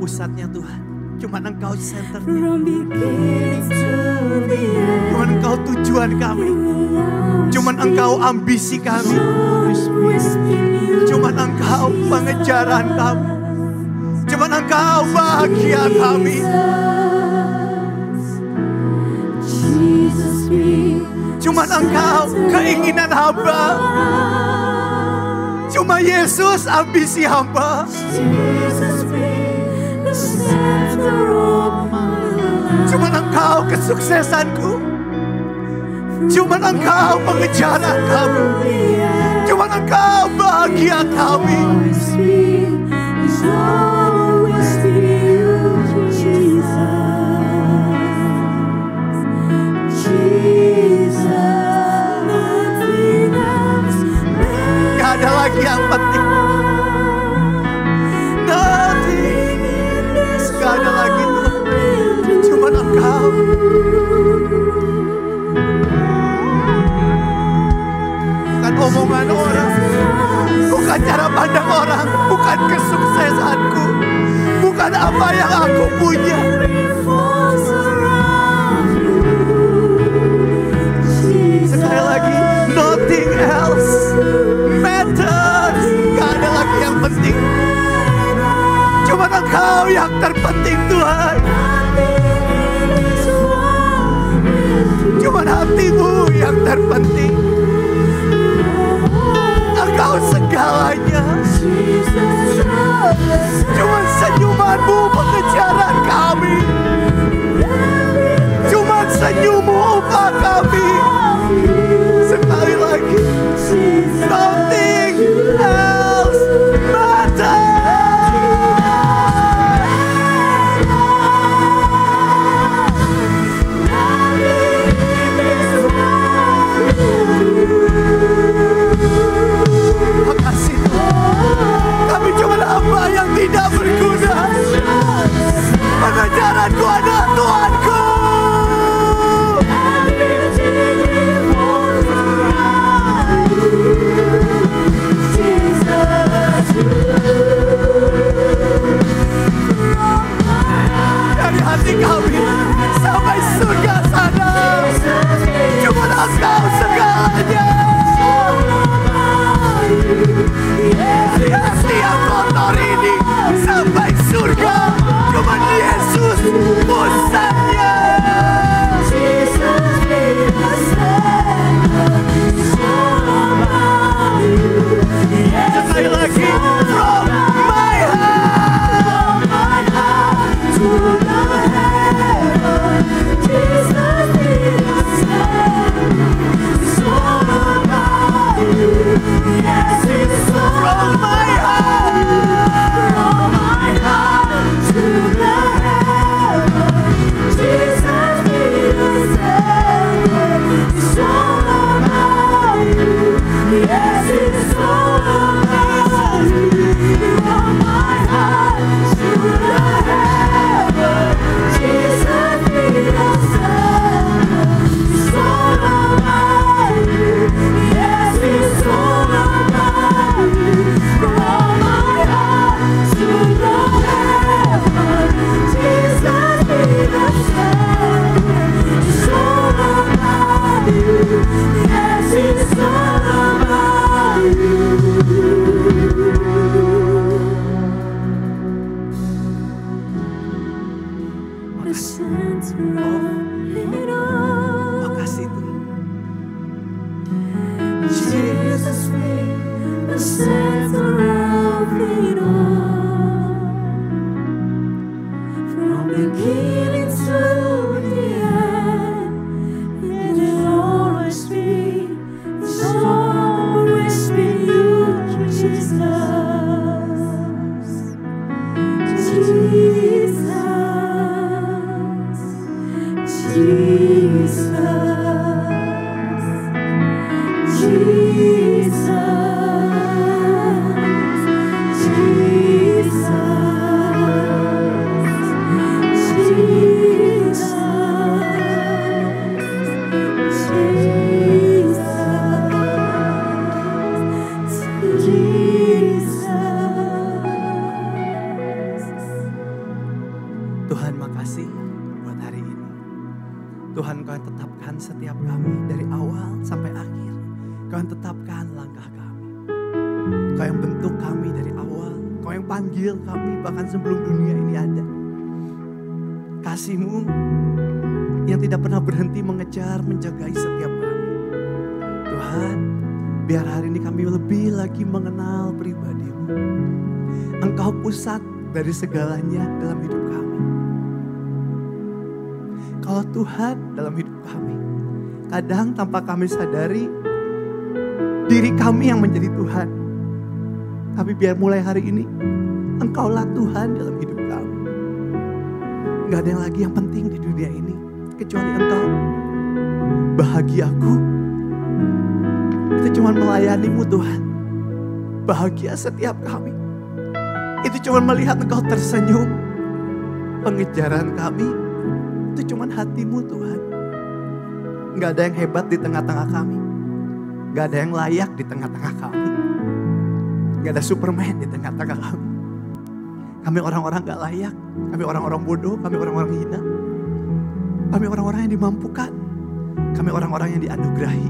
pusatnya Tuhan. Cuman Engkau centernya. From beginning to the end. Cuman Engkau tujuan kami. Cuman Engkau ambisi kami. Cuman Engkau pengejaran kami. Cuman Engkau bahagia kami. Cuman Engkau keinginan hamba. Cuma Yesus ambisi hamba. Cuman Engkau kesuksesanku. Cuman Engkau pengejaran kami. Cuman Engkau bahagia kami. Gak ada lagi yang penting. Gak ada lagi Tuhan. Cuman Engkau. Bukan omongan orang, bukan cara pandang orang, bukan kesuksesanku, bukan apa yang aku punya. Sekali lagi, nothing else matters. Gak ada lagi yang penting. Cuma Engkau yang terpenting Tuhan. Cuma hatimu yang terpenting. Engkau segalanya. Cuma senyumanmu pengejaran kami. Cuma senyummu upah kami. Sekali lagi, nothing else matters. Makasih Tuhan. Kami cuma hamba yang tidak berguna. Pengejaranku adalah Tuhanku. kami dari awal sampai akhir. Kau yang tetapkan langkah kami. Kau yang bentuk kami dari awal. Kau yang panggil kami bahkan sebelum dunia ini ada. Kasih-Mu yang tidak pernah berhenti mengejar, menjagai setiap kami. Tuhan, biar hari ini kami lebih lagi mengenal pribadi-Mu. Engkau pusat dari segalanya dalam hidup kami. Kalau Tuhan dalam hidup kami, kadang tanpa kami sadari, diri kami yang menjadi Tuhan. Tapi biar mulai hari ini, Engkaulah Tuhan dalam hidup kami. Gak ada yang lagi yang penting di dunia ini, kecuali Engkau. Bahagiaku, itu cuma melayani-Mu Tuhan. Bahagia setiap kami, itu cuma melihat Engkau tersenyum. Pengejaran kami, itu cuma hati-Mu Tuhan. Gak ada yang hebat di tengah-tengah kami. Gak ada yang layak di tengah-tengah kami. Gak ada Superman di tengah-tengah kami. Kami orang-orang gak layak. Kami orang-orang bodoh, kami orang-orang hina. Kami orang-orang yang dimampukan. Kami orang-orang yang dianugerahi.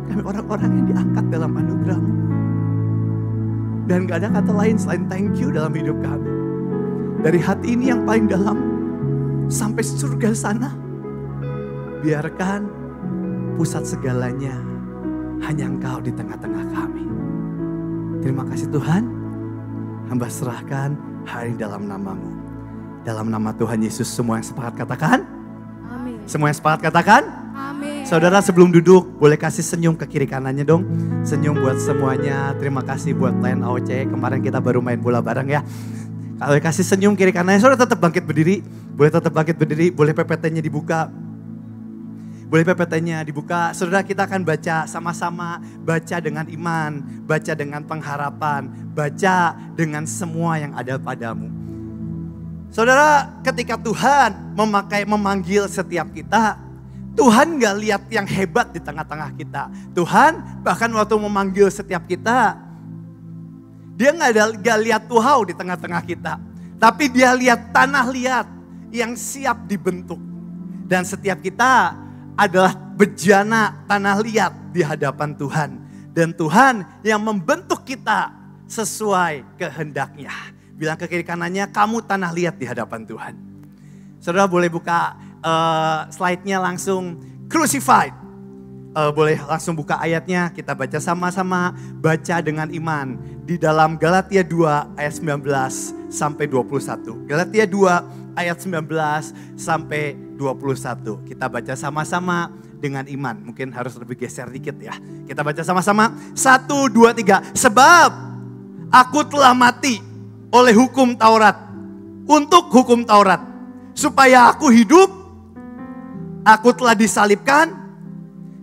Kami orang-orang yang diangkat dalam anugerah-Mu. Dan gak ada kata lain selain thank you dalam hidup kami. Dari hati ini yang paling dalam sampai surga sana. Biarkan pusat segalanya hanya Engkau di tengah-tengah kami. Terima kasih Tuhan. Hamba serahkan hari dalam nama-Mu. Dalam nama Tuhan Yesus semua yang sepakat katakan. Amin. Semua yang sepakat katakan. Amin. Saudara sebelum duduk boleh kasih senyum ke kiri kanannya dong. Senyum buat semuanya. Terima kasih buat pelayan AOC. Kemarin kita baru main bola bareng ya. Kalau kasih senyum kiri kanannya, saudara tetap bangkit berdiri. Boleh tetap bangkit berdiri. Boleh PPT-nya dibuka. Boleh PPT-nya dibuka. Saudara kita akan baca sama-sama. Baca dengan iman. Baca dengan pengharapan. Baca dengan semua yang ada padamu. Saudara ketika Tuhan memanggil setiap kita. Tuhan gak lihat yang hebat di tengah-tengah kita. Tuhan bahkan waktu memanggil setiap kita. Dia gak lihat tuhau di tengah-tengah kita. Tapi dia lihat tanah liat yang siap dibentuk. Dan setiap kita adalah bejana tanah liat di hadapan Tuhan. Dan Tuhan yang membentuk kita sesuai kehendaknya. Bilang ke kiri kanannya, kamu tanah liat di hadapan Tuhan. Saudara boleh buka slide-nya langsung, crucified. Boleh langsung buka ayatnya, kita baca sama-sama. Baca dengan iman. Di dalam Galatia 2 ayat 19 sampai 21. Galatia 2 ayat 19 sampai 21. Kita baca sama-sama dengan iman. Mungkin harus lebih geser dikit ya. Kita baca sama-sama. 1, 2, 3. Sebab aku telah mati oleh hukum Taurat. Untuk hukum Taurat. Supaya aku hidup. Aku telah disalibkan.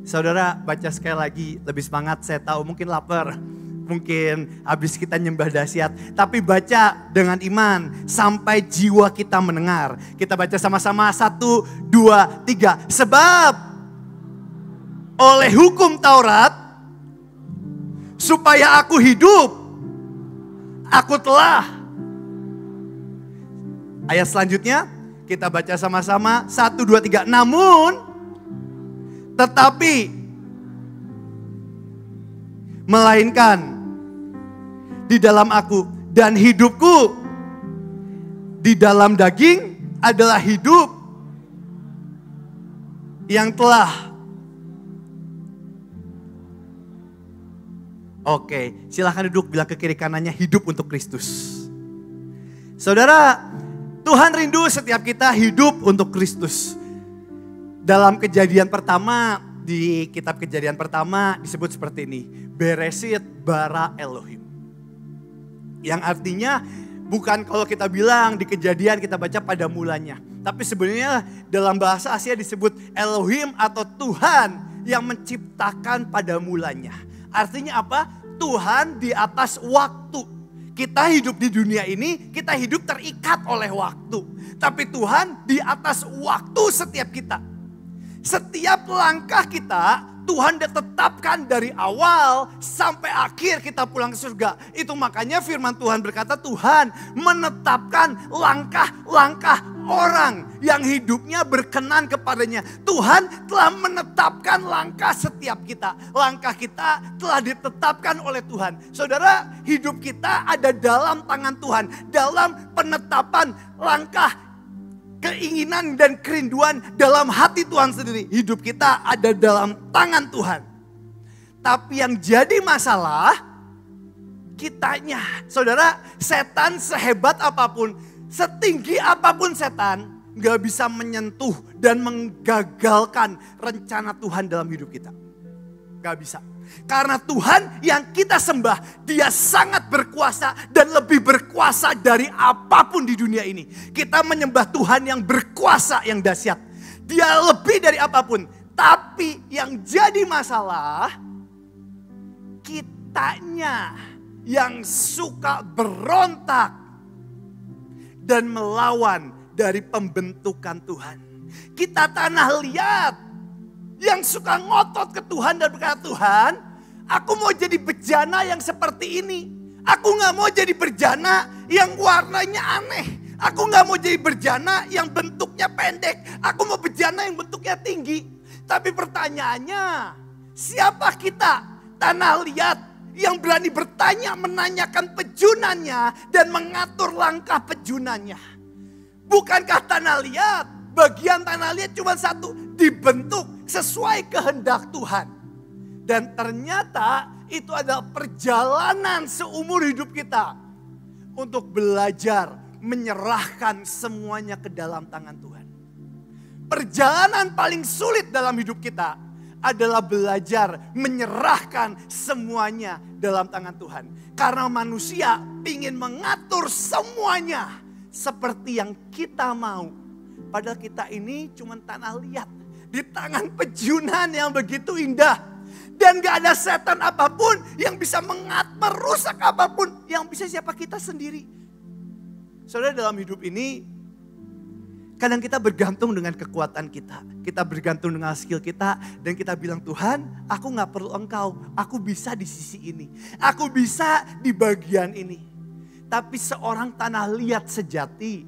Saudara baca sekali lagi. Lebih semangat, saya tahu mungkin lapar. Mungkin habis kita nyembah dahsyat. Tapi baca dengan iman sampai jiwa kita mendengar. Kita baca sama-sama 1, 2, 3. Sebab oleh hukum Taurat supaya aku hidup, aku telah. Ayat selanjutnya kita baca sama-sama 1, 2, 3. Namun tetapi melainkan di dalam aku dan hidupku di dalam daging adalah hidup yang telah. Oke, silahkan duduk, bilang ke kiri kanannya hidup untuk Kristus. Saudara, Tuhan rindu setiap kita hidup untuk Kristus. Dalam Kejadian pertama, di kitab Kejadian pertama disebut seperti ini. Beresit bara Elohim. Yang artinya bukan kalau kita bilang di Kejadian kita baca pada mulanya. Tapi sebenarnya dalam bahasa Asia disebut Elohim atau Tuhan yang menciptakan pada mulanya. Artinya apa? Tuhan di atas waktu. Kita hidup di dunia ini, kita hidup terikat oleh waktu. Tapi Tuhan di atas waktu setiap kita. Setiap langkah kita, Tuhan udah tetapkan dari awal sampai akhir kita pulang ke surga. Itu makanya firman Tuhan berkata, Tuhan menetapkan langkah-langkah orang yang hidupnya berkenan kepadanya. Tuhan telah menetapkan langkah setiap kita. Langkah kita telah ditetapkan oleh Tuhan. Saudara, hidup kita ada dalam tangan Tuhan. Dalam penetapan langkah, keinginan dan kerinduan dalam hati Tuhan sendiri. Hidup kita ada dalam tangan Tuhan. Tapi yang jadi masalah, kitanya. Saudara, setan sehebat apapun, setinggi apapun setan, gak bisa menyentuh dan menggagalkan rencana Tuhan dalam hidup kita. Gak bisa. Karena Tuhan yang kita sembah, Dia sangat berkuasa dan lebih berkuasa dari apapun di dunia ini. Kita menyembah Tuhan yang berkuasa, yang dahsyat. Dia lebih dari apapun. Tapi yang jadi masalah, kitanya yang suka berontak dan melawan dari pembentukan Tuhan. Kita tanah liat yang suka ngotot ke Tuhan dan berkata, Tuhan, aku mau jadi bejana yang seperti ini. Aku gak mau jadi bejana yang warnanya aneh. Aku gak mau jadi bejana yang bentuknya pendek. Aku mau bejana yang bentuknya tinggi. Tapi pertanyaannya, siapa kita tanah liat yang berani bertanya, menanyakan pejunannya dan mengatur langkah pejunannya? Bukankah tanah liat, bagian tanah liat cuma satu, dibentuk sesuai kehendak Tuhan. Dan ternyata itu adalah perjalanan seumur hidup kita untuk belajar menyerahkan semuanya ke dalam tangan Tuhan. Perjalanan paling sulit dalam hidup kita adalah belajar menyerahkan semuanya dalam tangan Tuhan. Karena manusia ingin mengatur semuanya seperti yang kita mau. Padahal kita ini cuma tanah liat di tangan pejunan yang begitu indah. Dan gak ada setan apapun yang bisa merusak apapun. Yang bisa siapa? Kita sendiri. Saudara, dalam hidup ini kadang kita bergantung dengan kekuatan kita. Kita bergantung dengan skill kita. Dan kita bilang, Tuhan, aku gak perlu Engkau. Aku bisa di sisi ini. Aku bisa di bagian ini. Tapi seorang tanah liat sejati,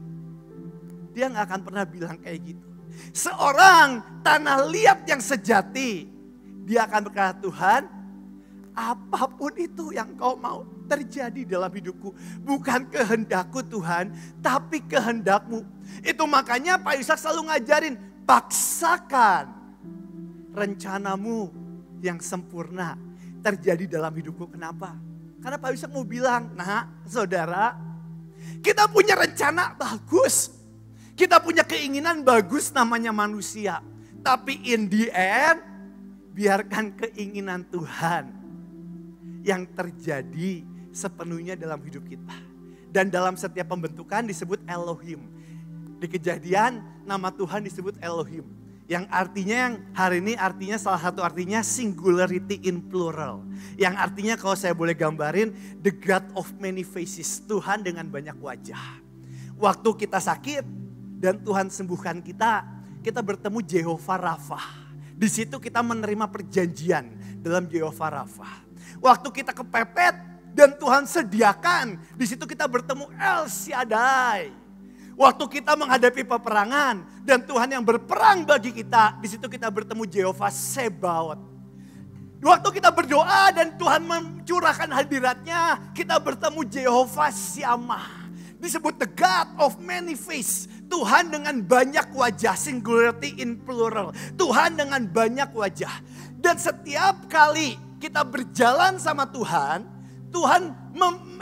dia gak akan pernah bilang kayak gitu. Seorang tanah liat yang sejati, dia akan berkata, Tuhan, apapun itu yang Kau mau terjadi dalam hidupku. Bukan kehendakku Tuhan, tapi kehendak-Mu. Itu makanya Pak Yusak selalu ngajarin, paksakan rencana-Mu yang sempurna terjadi dalam hidupku. Kenapa? Karena Pak Yusak mau bilang, nah saudara, kita punya rencana bagus. Kita punya keinginan bagus namanya manusia. Tapi in the end, biarkan keinginan Tuhan yang terjadi sepenuhnya dalam hidup kita. Dan dalam setiap pembentukan disebut Elohim. Di Kejadian nama Tuhan disebut Elohim. Yang artinya yang hari ini artinya salah satu artinya singularity in plural. Yang artinya kalau saya boleh gambarin, the God of many faces. Tuhan dengan banyak wajah. Waktu kita sakit, dan Tuhan sembuhkan kita, kita bertemu Jehovah Rafa. Di situ kita menerima perjanjian dalam Jehovah Rafa. Waktu kita kepepet dan Tuhan sediakan, di situ kita bertemu El Shaddai. Waktu kita menghadapi peperangan dan Tuhan yang berperang bagi kita, di situ kita bertemu Jehovah Sebaot. Waktu kita berdoa dan Tuhan mencurahkan hadiratnya, kita bertemu Jehovah Shammah. Disebut the God of many faces. Tuhan dengan banyak wajah, singularity in plural. Tuhan dengan banyak wajah. Dan setiap kali kita berjalan sama Tuhan,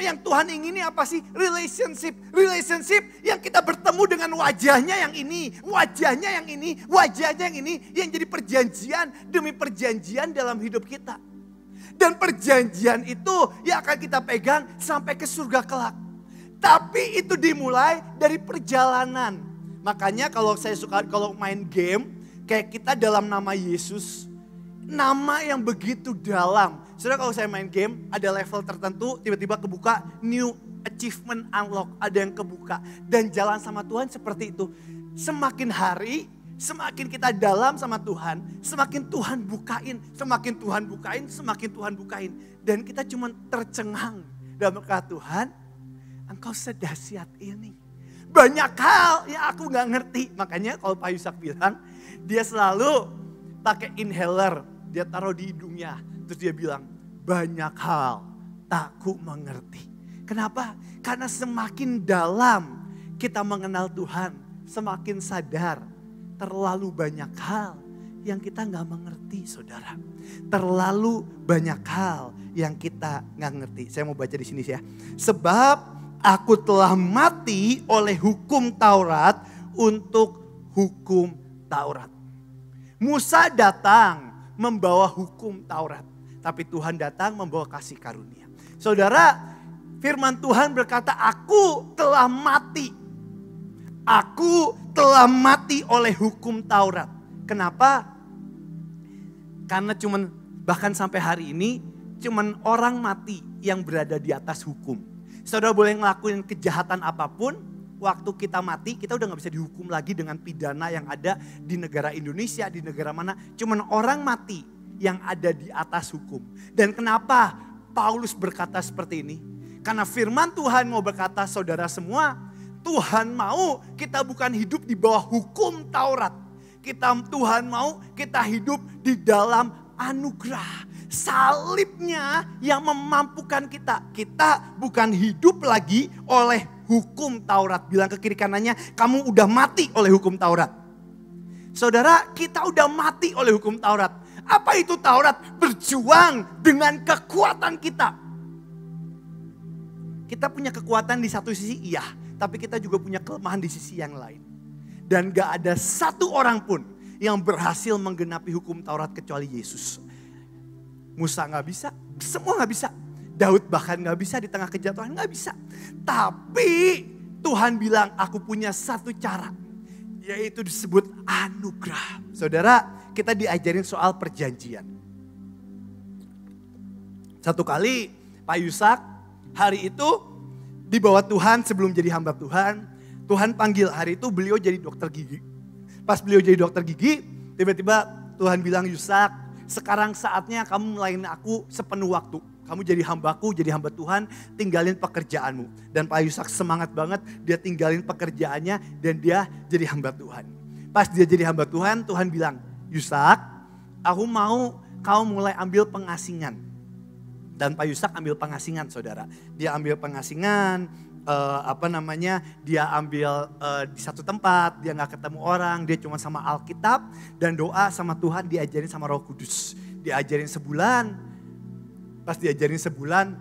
yang Tuhan ingini apa sih? Relationship. Relationship yang kita bertemu dengan wajahnya yang ini, wajahnya yang ini, wajahnya yang ini. Yang jadi perjanjian demi perjanjian dalam hidup kita. Dan perjanjian itu yang akan kita pegang sampai ke surga kelak. Tapi itu dimulai dari perjalanan. Makanya kalau saya suka kalau main game, kayak kita dalam nama Yesus, nama yang begitu dalam. Saudara, kalau saya main game, ada level tertentu, tiba-tiba kebuka new achievement unlock, ada yang kebuka. Dan jalan sama Tuhan seperti itu. Semakin hari, Semakin kita dalam sama Tuhan, semakin Tuhan bukain, semakin Tuhan bukain, semakin Tuhan bukain. Dan kita cuma tercengang dalam berkata, Tuhan, Engkau sedahsyat ini. Banyak hal yang aku gak ngerti. Makanya kalau Pak Yusak bilang, dia selalu pakai inhaler, dia taruh di hidungnya. Terus dia bilang, banyak hal tak ku mengerti. Kenapa? Karena semakin dalam kita mengenal Tuhan, semakin sadar terlalu banyak hal yang kita gak mengerti, saudara. Terlalu banyak hal yang kita gak ngerti. Saya mau baca di sini ya. Sebab aku telah mati oleh hukum Taurat untuk hukum Taurat. Musa datang membawa hukum Taurat. Tapi Tuhan datang membawa kasih karunia. Saudara, firman Tuhan berkata, aku telah mati. Aku telah mati oleh hukum Taurat. Kenapa? Karena bahkan sampai hari ini, cuman orang mati yang berada di atas hukum. Saudara boleh ngelakuin kejahatan apapun, waktu kita mati kita udah gak bisa dihukum lagi dengan pidana yang ada di negara Indonesia, di negara mana. Cuman orang mati yang ada di atas hukum. Dan kenapa Paulus berkata seperti ini? Karena firman Tuhan mau berkata, saudara semua, Tuhan mau kita bukan hidup di bawah hukum Taurat. Tuhan mau kita hidup di dalam anugerah. Salibnya yang memampukan kita. Kita bukan hidup lagi oleh hukum Taurat. Bilang ke kiri kanannya, kamu udah mati oleh hukum Taurat. Saudara, kita udah mati oleh hukum Taurat. Apa itu Taurat? Berjuang dengan kekuatan kita. Kita punya kekuatan di satu sisi, iya. Tapi kita juga punya kelemahan di sisi yang lain. Dan gak ada satu orang pun yang berhasil menggenapi hukum Taurat kecuali Yesus. Musa gak bisa, semua gak bisa. Daud bahkan gak bisa, di tengah kejatuhan gak bisa. Tapi Tuhan bilang, aku punya satu cara. Yaitu disebut anugerah. Saudara, kita diajarin soal perjanjian. Satu kali Pak Yusak hari itu dibawa Tuhan sebelum jadi hamba Tuhan. Tuhan panggil hari itu beliau jadi dokter gigi. Pas beliau jadi dokter gigi, tiba-tiba Tuhan bilang, Yusak, sekarang saatnya kamu melayani aku sepenuh waktu. Kamu jadi hambaku, jadi hamba Tuhan, tinggalin pekerjaanmu. Dan Pak Yusak semangat banget, dia tinggalin pekerjaannya dan dia jadi hamba Tuhan. Pas dia jadi hamba Tuhan, Tuhan bilang, Yusak, aku mau kau mulai ambil pengasingan. Dan Pak Yusak ambil pengasingan, saudara. Dia ambil pengasingan, dia ambil di satu tempat, dia gak ketemu orang, dia cuma sama Alkitab dan doa sama Tuhan, diajarin sama Roh Kudus. Diajarin sebulan, pas diajarin sebulan,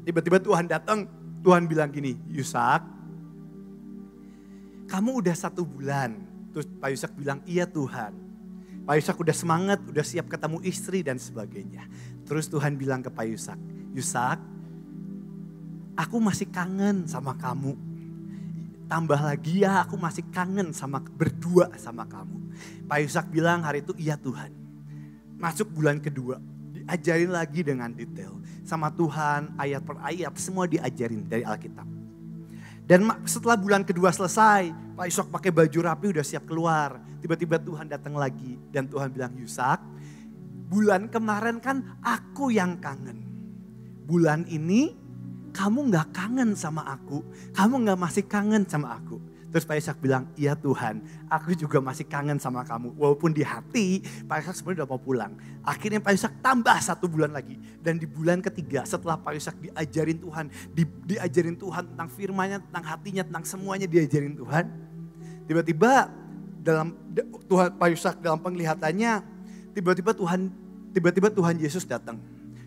tiba-tiba Tuhan datang, Tuhan bilang gini, Yusak, kamu udah 1 bulan. Terus Pak Yusak bilang, iya Tuhan. Pak Yusak udah semangat, udah siap ketemu istri dan sebagainya. Terus Tuhan bilang ke Pak Yusak, Yusak, aku masih kangen sama kamu. Tambah lagi ya, aku masih kangen berdua sama kamu. Pak Yusak bilang hari itu, iya Tuhan. Masuk bulan kedua, diajarin lagi dengan detail. Sama Tuhan, ayat per ayat, semua diajarin dari Alkitab. Dan setelah bulan kedua selesai, Pak Yusak pakai baju rapi udah siap keluar. Tiba-tiba Tuhan datang lagi dan Tuhan bilang, Yusak, bulan kemarin kan aku yang kangen. Bulan ini kamu gak kangen sama aku, kamu gak masih kangen sama aku. Terus Pak Yusak bilang, iya Tuhan, aku juga masih kangen sama kamu. Walaupun di hati Pak Yusak sebenarnya udah mau pulang. Akhirnya Pak Yusak tambah 1 bulan lagi. Dan di bulan ketiga setelah Pak Yusak diajarin Tuhan, diajarin Tuhan tentang firman-Nya, tentang hatinya, tentang semuanya diajarin Tuhan. Tiba-tiba Pak Yusak dalam penglihatannya, tiba-tiba Tuhan Yesus datang.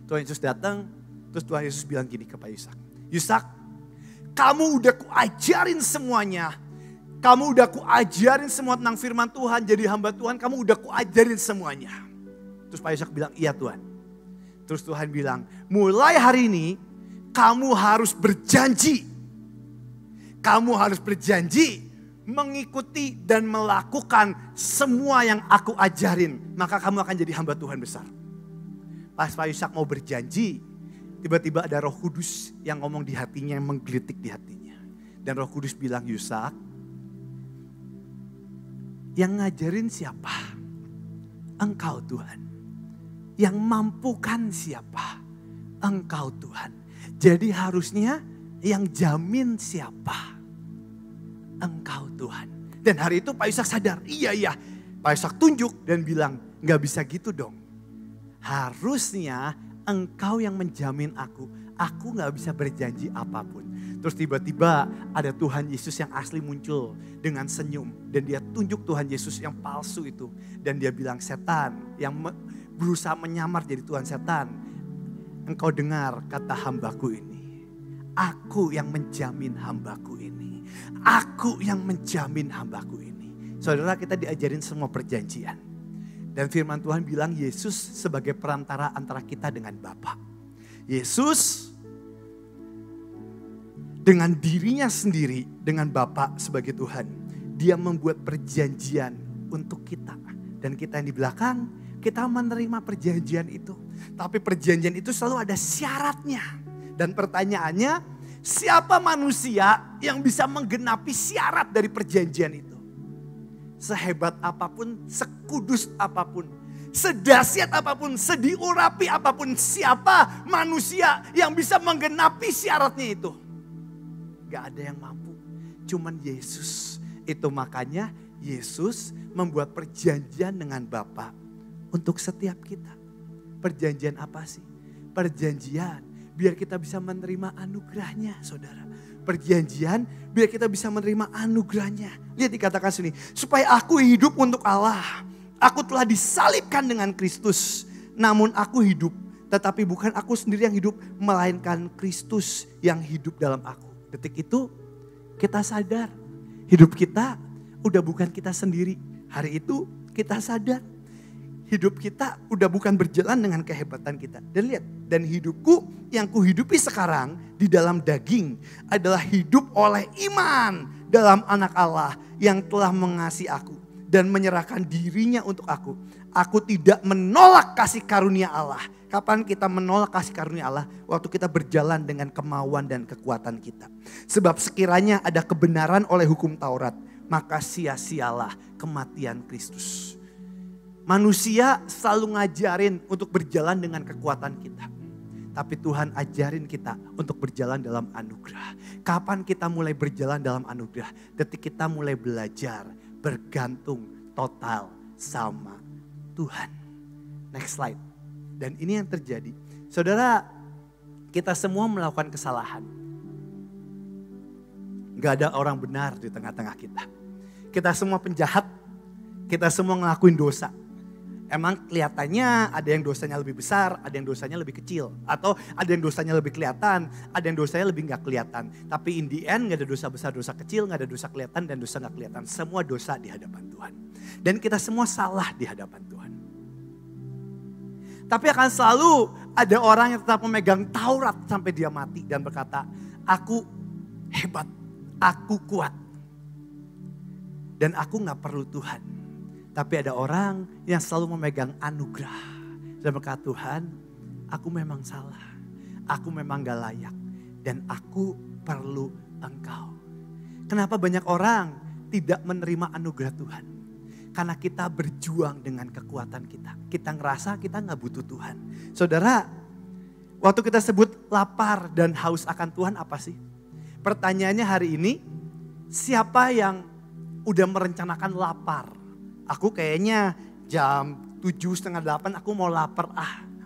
Tuhan Yesus datang, terus Tuhan Yesus bilang gini ke Pak Yusak, Yusak, kamu udah kuajarin semuanya. Kamu udah kuajarin semua tentang firman Tuhan, jadi hamba Tuhan, kamu udah kuajarin semuanya. Terus Pak Yusak bilang, iya Tuhan. Terus Tuhan bilang, mulai hari ini kamu harus berjanji. Kamu harus berjanji mengikuti dan melakukan semua yang aku ajarin. Maka kamu akan jadi hamba Tuhan besar. Pas Pak Yusak mau berjanji, tiba-tiba ada Roh Kudus yang ngomong di hatinya, yang menggelitik di hatinya. Dan Roh Kudus bilang, Yusak, Yang ngajarin siapa? Engkau Tuhan. Yang mampukan siapa? Engkau Tuhan. Jadi harusnya yang jamin siapa? Engkau Tuhan. Dan hari itu Pak Yusak sadar, iya. Pak Yusak tunjuk dan bilang, gak bisa gitu dong. Harusnya engkau yang menjamin aku gak bisa berjanji apapun. Terus tiba-tiba ada Tuhan Yesus yang asli muncul dengan senyum. Dan dia tunjuk Tuhan Yesus yang palsu itu. Dan dia bilang, setan yang berusaha menyamar jadi Tuhan, setan, engkau dengar kata hambaku ini. Aku yang menjamin hambaku ini. Aku yang menjamin hambaku ini. Saudara, kita diajarin semua perjanjian. Dan firman Tuhan bilang Yesus sebagai perantara antara kita dengan Bapa. Yesus dengan dirinya sendiri, dengan Bapa sebagai Tuhan. Dia membuat perjanjian untuk kita. Dan kita yang di belakang, kita menerima perjanjian itu. Tapi perjanjian itu selalu ada syaratnya. Dan pertanyaannya, siapa manusia yang bisa menggenapi syarat dari perjanjian itu? Sehebat apapun, sekudus apapun, sedahsyat apapun, sediurapi apapun, siapa manusia yang bisa menggenapi syaratnya itu? Gak ada yang mampu, cuman Yesus. Itu makanya Yesus membuat perjanjian dengan Bapa untuk setiap kita. Perjanjian apa sih? Perjanjian biar kita bisa menerima anugerahnya, saudara. Perjanjian biar kita bisa menerima anugerahnya. Lihat dikatakan sini, supaya aku hidup untuk Allah. Aku telah disalibkan dengan Kristus. Namun aku hidup, tetapi bukan aku sendiri yang hidup, melainkan Kristus yang hidup dalam aku. Detik itu kita sadar, hidup kita udah bukan kita sendiri. Hari itu kita sadar, hidup kita udah bukan berjalan dengan kehebatan kita. Dan lihat, dan hidupku yang kuhidupi sekarang di dalam daging adalah hidup oleh iman dalam anak Allah yang telah mengasihi aku dan menyerahkan dirinya untuk aku. Aku tidak menolak kasih karunia Allah. Kapan kita menolak kasih karunia Allah? Waktu kita berjalan dengan kemauan dan kekuatan kita. Sebab sekiranya ada kebenaran oleh hukum Taurat, maka sia-sialah kematian Kristus. Manusia selalu ngajarin untuk berjalan dengan kekuatan kita. Tapi Tuhan ajarin kita untuk berjalan dalam anugerah. Kapan kita mulai berjalan dalam anugerah? Detik kita mulai belajar bergantung total sama Tuhan. Next slide. Dan ini yang terjadi. Saudara, kita semua melakukan kesalahan. Gak ada orang benar di tengah-tengah kita. Kita semua penjahat. Kita semua ngelakuin dosa. Emang kelihatannya ada yang dosanya lebih besar, ada yang dosanya lebih kecil. Atau ada yang dosanya lebih kelihatan, ada yang dosanya lebih gak kelihatan. Tapi in the end gak ada dosa besar, dosa kecil, gak ada dosa kelihatan dan dosa gak kelihatan. Semua dosa di hadapan Tuhan. Dan kita semua salah di hadapan Tuhan. Tapi akan selalu ada orang yang tetap memegang Taurat sampai dia mati dan berkata, aku hebat, aku kuat. Dan aku gak perlu Tuhan. Tapi ada orang yang selalu memegang anugerah. Dan berkata, Tuhan, aku memang salah. Aku memang gak layak. Dan aku perlu Engkau. Kenapa banyak orang tidak menerima anugerah Tuhan? Karena kita berjuang dengan kekuatan kita. Kita ngerasa kita gak butuh Tuhan. Saudara, waktu kita sebut lapar dan haus akan Tuhan apa sih? Pertanyaannya hari ini, siapa yang udah merencanakan lapar? Aku kayaknya jam 7:30 aku mau lapar.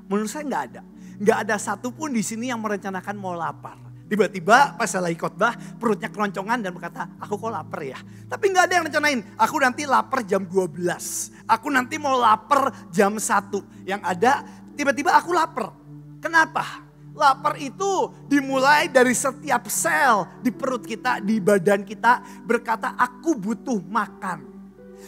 Menurut saya nggak ada. Nggak ada satupun di sini yang merencanakan mau lapar. Tiba-tiba pas saya lagi khotbah perutnya keroncongan dan berkata, aku kok lapar ya. Tapi nggak ada yang rencanain, aku nanti lapar jam 12. Aku nanti mau lapar jam 1. Yang ada tiba-tiba aku lapar. Kenapa? Lapar itu dimulai dari setiap sel di perut kita, di badan kita berkata, aku butuh makan.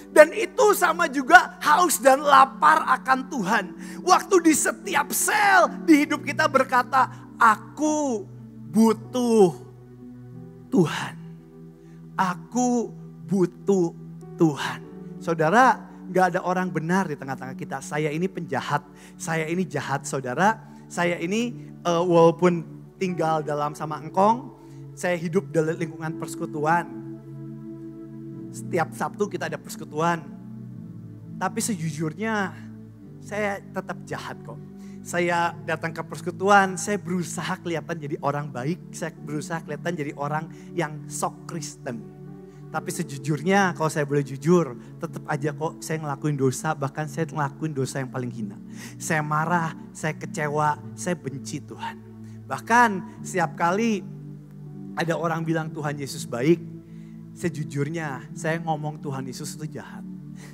Dan itu sama juga haus dan lapar akan Tuhan. Waktu di setiap sel di hidup kita berkata, aku butuh Tuhan. Aku butuh Tuhan. Saudara, gak ada orang benar di tengah-tengah kita. Saya ini penjahat, saya ini jahat. Saudara, saya ini walaupun tinggal dalam sama engkong, saya hidup dalam lingkungan persekutuan. Setiap Sabtu kita ada persekutuan. Tapi sejujurnya saya tetap jahat kok. Saya datang ke persekutuan, saya berusaha kelihatan jadi orang baik. Saya berusaha kelihatan jadi orang yang sok Kristen. Tapi sejujurnya kalau saya boleh jujur, tetap aja kok saya ngelakuin dosa. Bahkan saya ngelakuin dosa yang paling hina. Saya marah, saya kecewa, saya benci Tuhan. Bahkan setiap kali ada orang bilang Tuhan Yesus baik, sejujurnya saya ngomong Tuhan Yesus itu jahat.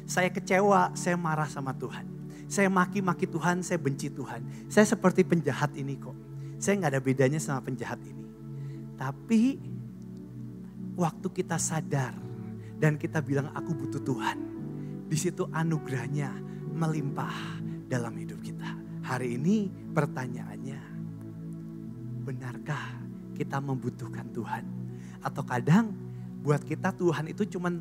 Saya kecewa, saya marah sama Tuhan. Saya maki-maki Tuhan, saya benci Tuhan. Saya seperti penjahat ini kok. Saya gak ada bedanya sama penjahat ini. Tapi waktu kita sadar dan kita bilang aku butuh Tuhan. Di situ anugerahnya melimpah dalam hidup kita. Hari ini pertanyaannya, benarkah kita membutuhkan Tuhan? Atau kadang buat kita Tuhan itu cuman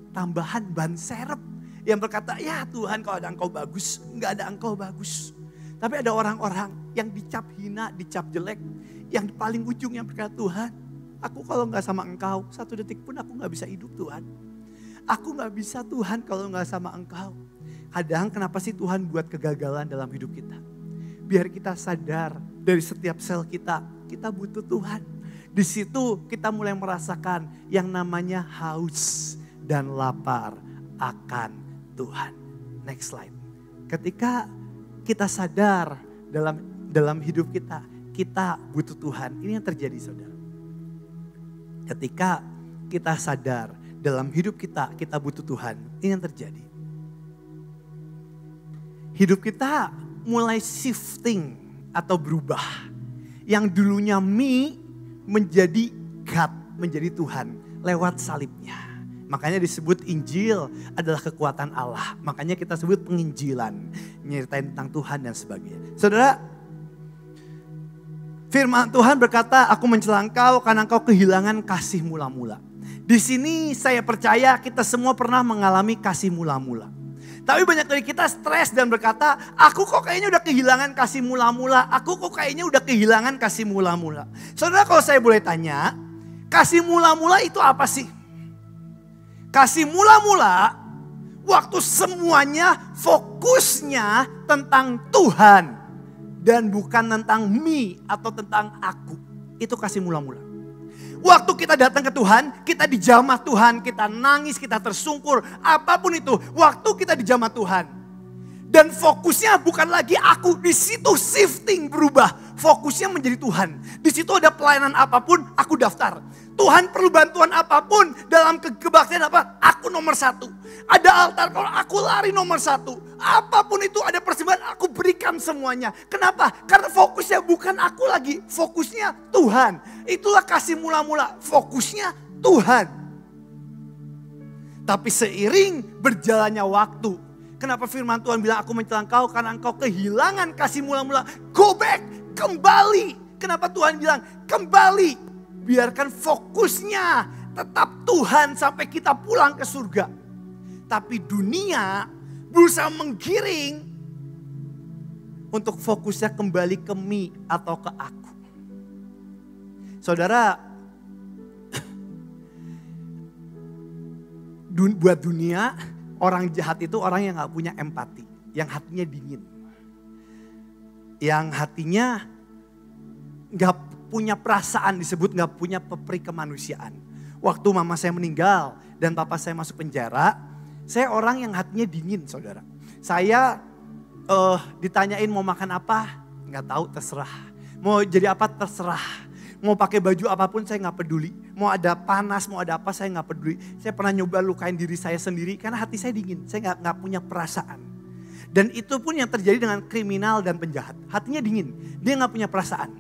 tambahan ban serep. Yang berkata, ya Tuhan kalau ada engkau bagus, enggak ada engkau bagus. Tapi ada orang-orang yang dicap hina, dicap jelek. Yang paling ujung yang berkata, Tuhan aku kalau enggak sama engkau, 1 detik pun aku enggak bisa hidup Tuhan. Aku enggak bisa Tuhan kalau enggak sama engkau. Kadang kenapa sih Tuhan buat kegagalan dalam hidup kita? Biar kita sadar dari setiap sel kita butuh Tuhan. Di situ kita mulai merasakan yang namanya haus dan lapar akan Tuhan. Next slide. Ketika kita sadar dalam hidup kita butuh Tuhan. Ini yang terjadi saudara. Ketika kita sadar dalam hidup kita butuh Tuhan. Ini yang terjadi. Hidup kita mulai shifting atau berubah. Yang dulunya me menjadi God, menjadi Tuhan lewat salibnya. Makanya disebut Injil adalah kekuatan Allah. Makanya kita sebut penginjilan. Nyeritain tentang Tuhan dan sebagainya. Saudara, firman Tuhan berkata, aku mencela engkau karena engkau kehilangan kasih mula-mula. Di sini saya percaya kita semua pernah mengalami kasih mula-mula. Tapi banyak dari kita stres dan berkata, aku kok kayaknya udah kehilangan kasih mula-mula. Aku kok kayaknya udah kehilangan kasih mula-mula. Saudara, kalau saya boleh tanya, kasih mula-mula itu apa sih? Kasih mula-mula, waktu semuanya fokusnya tentang Tuhan. Dan bukan tentang me atau tentang aku. Itu kasih mula-mula. Waktu kita datang ke Tuhan, kita dijamah Tuhan, kita nangis, kita tersungkur. Apapun itu, waktu kita dijamah Tuhan. Dan fokusnya bukan lagi aku, di situ shifting berubah. Fokusnya menjadi Tuhan. Di situ ada pelayanan apapun, aku daftar. Tuhan perlu bantuan apapun dalam kebaktian apa? Aku nomor 1. Ada altar kalau aku lari nomor 1. Apapun itu ada persembahan aku berikan semuanya. Kenapa? Karena fokusnya bukan aku lagi. Fokusnya Tuhan. Itulah kasih mula-mula. Fokusnya Tuhan. Tapi seiring berjalannya waktu. Kenapa firman Tuhan bilang aku mencela engkau karena engkau kehilangan kasih mula-mula. Go back, kembali. Kenapa Tuhan bilang kembali? Biarkan fokusnya tetap Tuhan sampai kita pulang ke surga. Tapi dunia berusaha menggiring untuk fokusnya kembali ke me atau ke aku. Saudara, buat dunia, orang jahat itu orang yang gak punya empati. Yang hatinya dingin. Yang hatinya gak punya perasaan, disebut gak punya peri kemanusiaan. Waktu mama saya meninggal dan papa saya masuk penjara, saya orang yang hatinya dingin saudara. Saya ditanyain mau makan apa, gak tahu terserah. Mau jadi apa terserah. Mau pakai baju apapun saya gak peduli. Mau ada panas, mau ada apa saya gak peduli. Saya pernah nyoba lukain diri saya sendiri karena hati saya dingin. Saya gak punya perasaan. Dan itu pun yang terjadi dengan kriminal dan penjahat. Hatinya dingin, dia gak punya perasaan.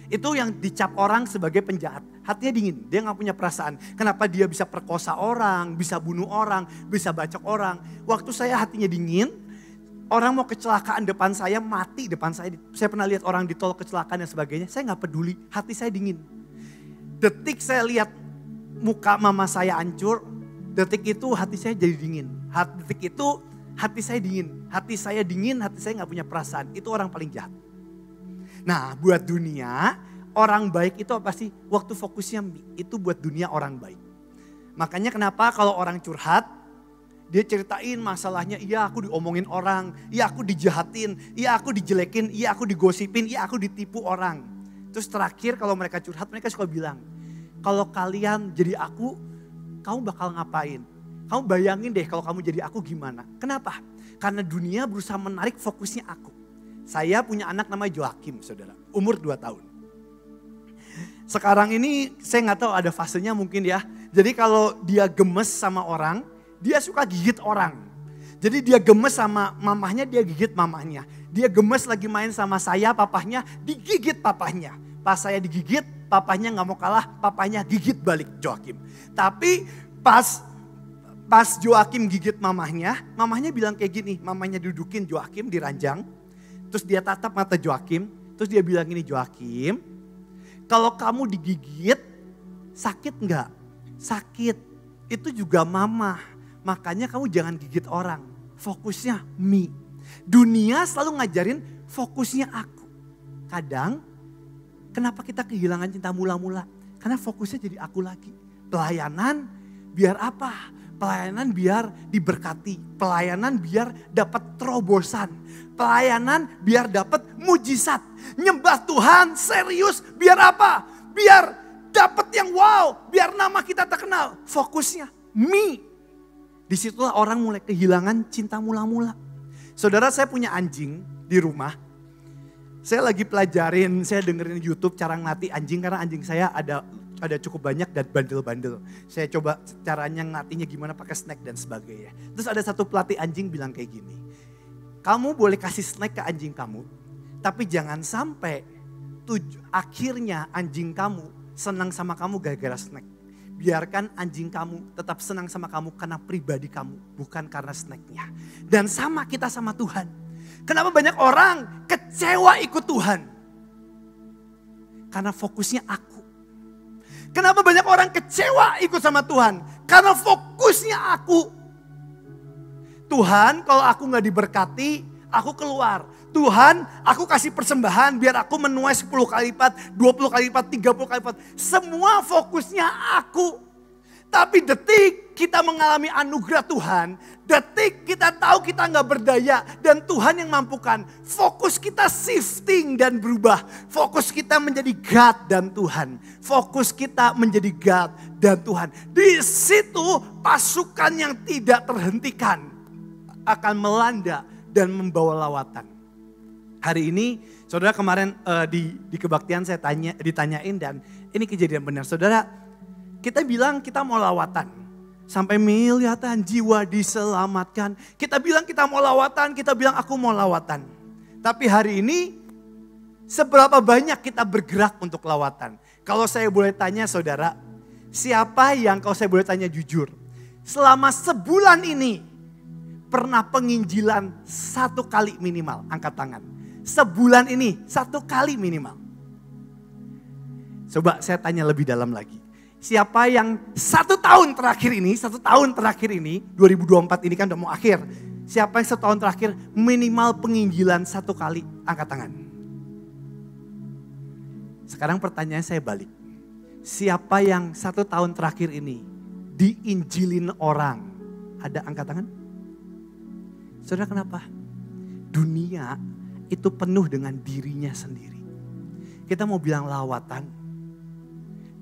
Itu yang dicap orang sebagai penjahat. Hatinya dingin, dia gak punya perasaan. Kenapa dia bisa perkosa orang, bisa bunuh orang, bisa bacok orang. Waktu saya hatinya dingin, orang mau kecelakaan depan saya, mati depan saya. Saya pernah lihat orang di tol kecelakaan dan sebagainya. Saya gak peduli, hati saya dingin. Detik saya lihat muka mama saya hancur, detik itu hati saya jadi dingin. Detik itu hati saya dingin. Hati saya dingin, hati saya gak punya perasaan. Itu orang paling jahat. Nah buat dunia, orang baik itu apa sih? Waktu fokusnya itu buat dunia orang baik. Makanya kenapa kalau orang curhat, Dia ceritain masalahnya, iya aku diomongin orang, iya aku dijahatin, iya aku dijelekin, iya aku digosipin, iya aku ditipu orang. Terus terakhir kalau mereka curhat, mereka suka bilang, kalau kalian jadi aku, kamu bakal ngapain? Kamu bayangin deh kalau kamu jadi aku gimana? Kenapa? Karena dunia berusaha menarik fokusnya aku. Saya punya anak namanya Joakim, saudara, umur 2 tahun. Sekarang ini saya nggak tahu ada fasenya mungkin ya. Jadi kalau dia gemes sama orang, dia suka gigit orang. Jadi dia gemes sama mamahnya, dia gigit mamahnya. Dia gemes lagi main sama saya, papahnya, digigit papahnya. Pas saya digigit, papahnya nggak mau kalah, papahnya gigit balik Joakim. Tapi pas Joakim gigit mamahnya bilang kayak gini, mamahnya dudukin Joakim di ranjang. Terus dia tatap mata Joakim, terus dia bilang gini, Joakim, kalau kamu digigit, sakit nggak? Sakit, itu juga mama. Makanya kamu jangan gigit orang, fokusnya me. Dunia selalu ngajarin fokusnya aku. Kadang, kenapa kita kehilangan cinta mula-mula? Karena fokusnya jadi aku lagi. Pelayanan biar apa? Pelayanan biar diberkati. Pelayanan biar dapat terobosan. Pelayanan biar dapat mujizat. Nyembah Tuhan serius biar apa? Biar dapat yang wow. Biar nama kita terkenal. Fokusnya me. Disitulah orang mulai kehilangan cinta mula-mula. Saudara, saya punya anjing di rumah. Saya lagi pelajarin, saya dengerin YouTube cara ngelatih anjing. Karena anjing saya ada cukup banyak dan bandel-bandel. Saya coba caranya ngelatihnya gimana pakai snack dan sebagainya. Terus ada satu pelatih anjing bilang kayak gini. Kamu boleh kasih snack ke anjing kamu. Tapi jangan sampai akhirnya anjing kamu senang sama kamu gara-gara snack. Biarkan anjing kamu tetap senang sama kamu karena pribadi kamu. Bukan karena snacknya. Dan sama kita sama Tuhan. Kenapa banyak orang kecewa ikut Tuhan? Karena fokusnya aku. Kenapa banyak orang kecewa ikut sama Tuhan? Karena fokusnya aku. Tuhan, kalau aku gak diberkati, aku keluar. Tuhan, aku kasih persembahan biar aku menuai 10 kali lipat, 20 kali lipat, 30 kali lipat. Semua fokusnya aku. Tapi detik kita mengalami anugerah Tuhan, detik kita tahu kita gak berdaya dan Tuhan yang mampukan. Fokus kita shifting dan berubah. Fokus kita menjadi God dan Tuhan. Fokus kita menjadi God dan Tuhan. Di situ pasukan yang tidak terhentikan akan melanda dan membawa lawatan. Hari ini, saudara, kemarin di kebaktian saya ditanyain dan ini kejadian benar. Saudara, kita bilang kita mau lawatan. Sampai miliaran jiwa diselamatkan. Kita bilang kita mau lawatan, kita bilang aku mau lawatan. Tapi hari ini, seberapa banyak kita bergerak untuk lawatan? Kalau saya boleh tanya saudara, siapa yang kalau saya boleh tanya jujur, selama sebulan ini pernah penginjilan 1 kali minimal? Angkat tangan. Sebulan ini 1 kali minimal. Coba saya tanya lebih dalam lagi. Siapa yang 1 tahun terakhir ini, 2024 ini kan udah mau akhir. Siapa yang 1 tahun terakhir minimal penginjilan 1 kali? Angkat tangan. Sekarang pertanyaan saya balik. Siapa yang 1 tahun terakhir ini diinjilin orang? Ada angkat tangan? Saudara, kenapa? Dunia itu penuh dengan dirinya sendiri. Kita mau bilang lawatan,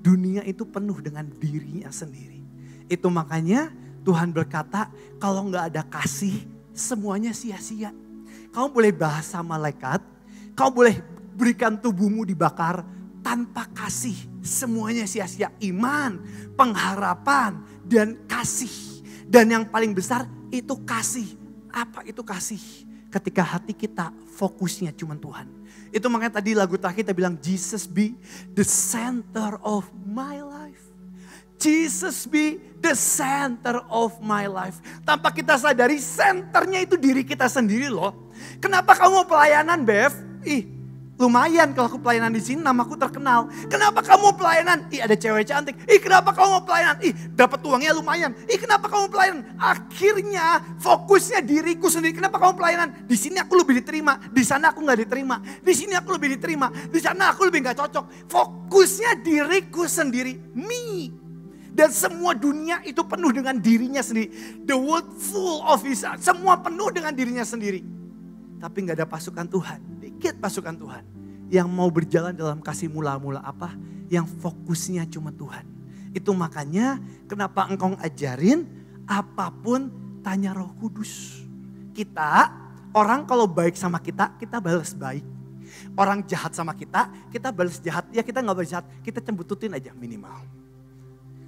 dunia itu penuh dengan dirinya sendiri. Itu makanya Tuhan berkata, kalau gak ada kasih, semuanya sia-sia. Kamu boleh bahasa malaikat, kamu boleh berikan tubuhmu dibakar, tanpa kasih semuanya sia-sia. Iman, pengharapan, dan kasih. Dan yang paling besar itu kasih. Apa itu kasih? Ketika hati kita fokusnya cuma Tuhan. Itu makanya tadi lagu terakhir kita bilang, Jesus be the center of my life. Jesus be the center of my life. Tanpa kita sadari senternya itu diri kita sendiri loh. Kenapa kamu mau pelayanan, Bev? Lumayan kalau aku pelayanan di sini, namaku terkenal. Kenapa kamu pelayanan? Ada cewek cantik. Kenapa kamu mau pelayanan? Dapat uangnya lumayan. Kenapa kamu pelayanan? Akhirnya fokusnya diriku sendiri. Kenapa kamu pelayanan? Di sini aku lebih diterima, di sana aku nggak diterima. Di sini aku lebih diterima, di sana aku lebih nggak cocok. Fokusnya diriku sendiri, me. Dan semua dunia itu penuh dengan dirinya sendiri. The world full of his, semua penuh dengan dirinya sendiri. Tapi gak ada pasukan Tuhan, dikit pasukan Tuhan. Yang mau berjalan dalam kasih mula-mula apa? Yang fokusnya cuma Tuhan. Itu makanya kenapa engkau ajarin apapun tanya Roh Kudus. Kita, orang kalau baik sama kita, kita balas baik. Orang jahat sama kita, kita balas jahat. Ya kita gak balas jahat, kita cembututin aja minimal.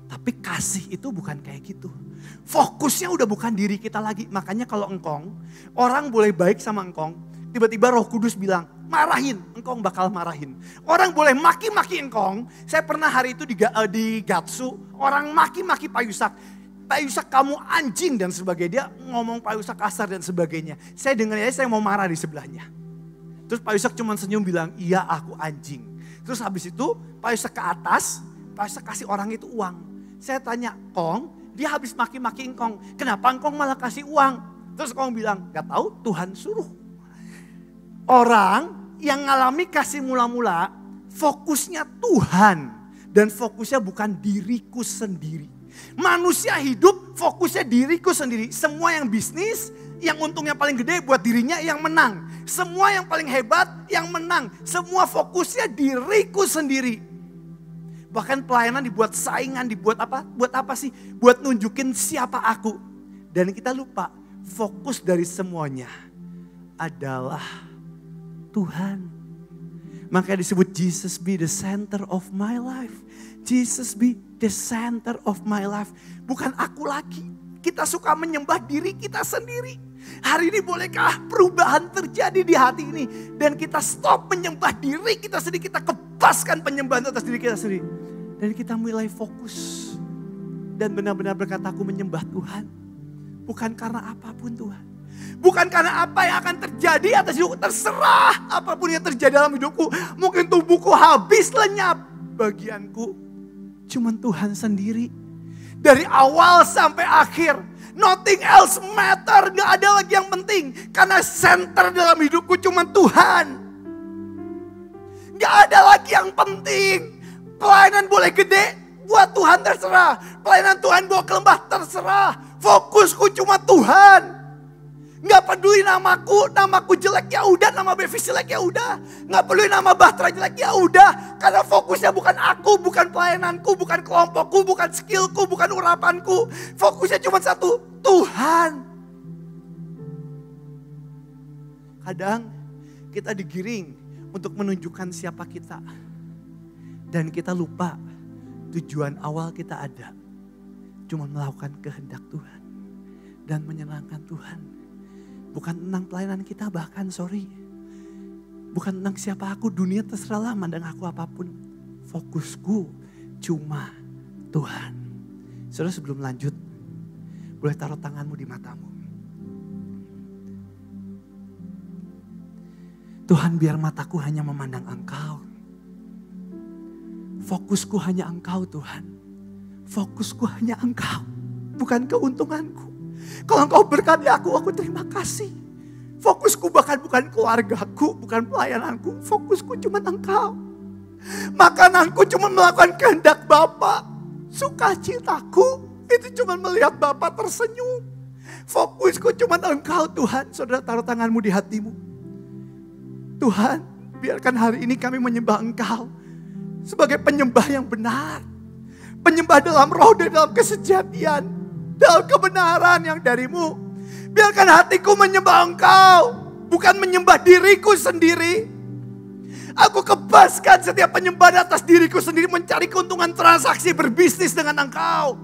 Tapi kasih itu bukan kayak gitu. Fokusnya udah bukan diri kita lagi. Makanya kalau engkong, orang boleh baik sama engkong. Tiba-tiba Roh Kudus bilang, marahin. Engkong bakal marahin. Orang boleh maki-maki engkong. Saya pernah hari itu di Gatsu. Orang maki-maki Pak Yusak. Pak Yusak kamu anjing dan sebagainya. Dia ngomong Pak Yusak kasar dan sebagainya. Saya dengar ya saya mau marah di sebelahnya. Terus Pak Yusak cuma senyum bilang, iya aku anjing. Terus habis itu Pak Yusak ke atas. Pak Yusak kasih orang itu uang. Saya tanya, Kong, dia habis maki-maki engkong. Kenapa engkong malah kasih uang? Terus Kong bilang, gak tahu Tuhan suruh. Orang yang ngalami kasih mula-mula, fokusnya Tuhan. Dan fokusnya bukan diriku sendiri. Manusia hidup fokusnya diriku sendiri. Semua yang bisnis, yang untungnya paling gede buat dirinya yang menang. Semua yang paling hebat yang menang. Semua fokusnya diriku sendiri. Bahkan pelayanan dibuat saingan, dibuat apa? Buat apa sih? Buat nunjukin siapa aku. Dan kita lupa, fokus dari semuanya adalah Tuhan. Makanya disebut Jesus be the center of my life. Jesus be the center of my life. Bukan aku lagi. Kita suka menyembah diri kita sendiri. Hari ini bolehkah perubahan terjadi di hati ini. Dan kita stop menyembah diri kita sendiri. Kita kebaskan penyembahan atas diri kita sendiri. Dan kita mulai fokus. Dan benar-benar berkata aku menyembah Tuhan. Bukan karena apapun Tuhan. Bukan karena apa yang akan terjadi atas hidupku. Terserah apapun yang terjadi dalam hidupku. Mungkin tubuhku habis lenyap. Bagianku cuma Tuhan sendiri. Dari awal sampai akhir. Nothing else matter. Gak ada lagi yang penting. Karena center dalam hidupku cuma Tuhan. Gak ada lagi yang penting. Pelayanan boleh gede. Buat Tuhan terserah. Pelayanan Tuhan bawa ke lembah terserah. Fokusku cuma Tuhan. Gak peduli namaku jelek ya udah, nama Bevis jelek ya udah. Gak peduli nama Bahtera jelek ya udah. Karena fokusnya bukan aku, bukan pelayananku, bukan kelompokku, bukan skillku, bukan urapanku. Fokusnya cuma satu, Tuhan. Kadang kita digiring untuk menunjukkan siapa kita. Dan kita lupa tujuan awal kita ada. Cuma melakukan kehendak Tuhan. Dan menyenangkan Tuhan. Bukan tentang pelayanan kita bahkan, sorry. Bukan tentang siapa aku, dunia terserahlah mandang aku apapun. Fokusku cuma Tuhan. Saudara sebelum lanjut, boleh taruh tanganmu di matamu. Tuhan biar mataku hanya memandang Engkau. Fokusku hanya Engkau Tuhan. Fokusku hanya Engkau, bukan keuntunganku. Kalau Engkau berkati aku terima kasih. Fokusku bahkan bukan keluargaku, bukan pelayananku. Fokusku cuma Engkau. Makananku cuma melakukan kehendak Bapa. Sukacitaku itu cuma melihat Bapa tersenyum. Fokusku cuma Engkau Tuhan. Saudara taruh tanganmu di hatimu. Tuhan, biarkan hari ini kami menyembah Engkau sebagai penyembah yang benar. Penyembah dalam roh dan dalam kesejatian. Dalam kebenaran yang darimu. Biarkan hatiku menyembah Engkau. Bukan menyembah diriku sendiri. Aku kebaskan setiap penyembahan atas diriku sendiri. Mencari keuntungan transaksi berbisnis dengan Engkau.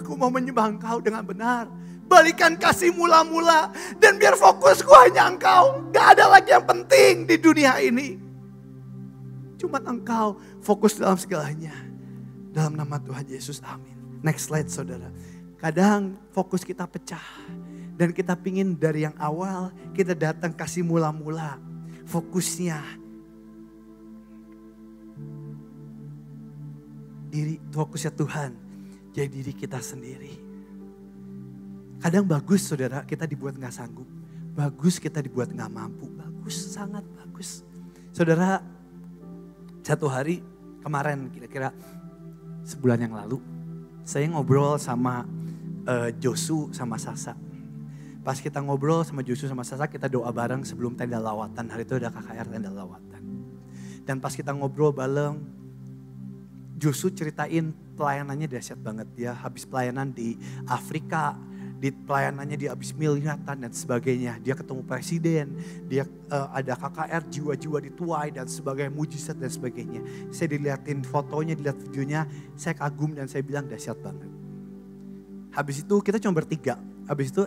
Aku mau menyembah Engkau dengan benar. Balikan kasih mula-mula. Dan biar fokusku hanya Engkau. Gak ada lagi yang penting di dunia ini. Cuma Engkau fokus dalam segalanya. Dalam nama Tuhan Yesus, amin. Next slide saudara. Kadang fokus kita pecah. Dan kita pingin dari yang awal kita datang kasih mula-mula. Fokusnya. Fokusnya Tuhan. Jadi diri kita sendiri. Kadang bagus saudara kita dibuat gak sanggup. Bagus kita dibuat gak mampu. Bagus, sangat bagus. Saudara, satu hari kemarin kira-kira sebulan yang lalu. saya ngobrol sama Josu sama Sasa. Pas kita ngobrol sama Josu sama Sasa, kita doa bareng sebelum tenda lawatan. Hari itu ada KKR tenda lawatan. Dan pas kita ngobrol bareng, Josu ceritain pelayanannya dahsyat banget. Dia habis pelayanan di Afrika, di pelayanannya dia habis milihatan dan sebagainya. Dia ketemu presiden, dia ada KKR jiwa-jiwa dituai dan sebagainya, mujizat dan sebagainya. Saya dilihatin fotonya, dilihat videonya, saya kagum dan saya bilang dahsyat banget. Habis itu kita cuma bertiga, habis itu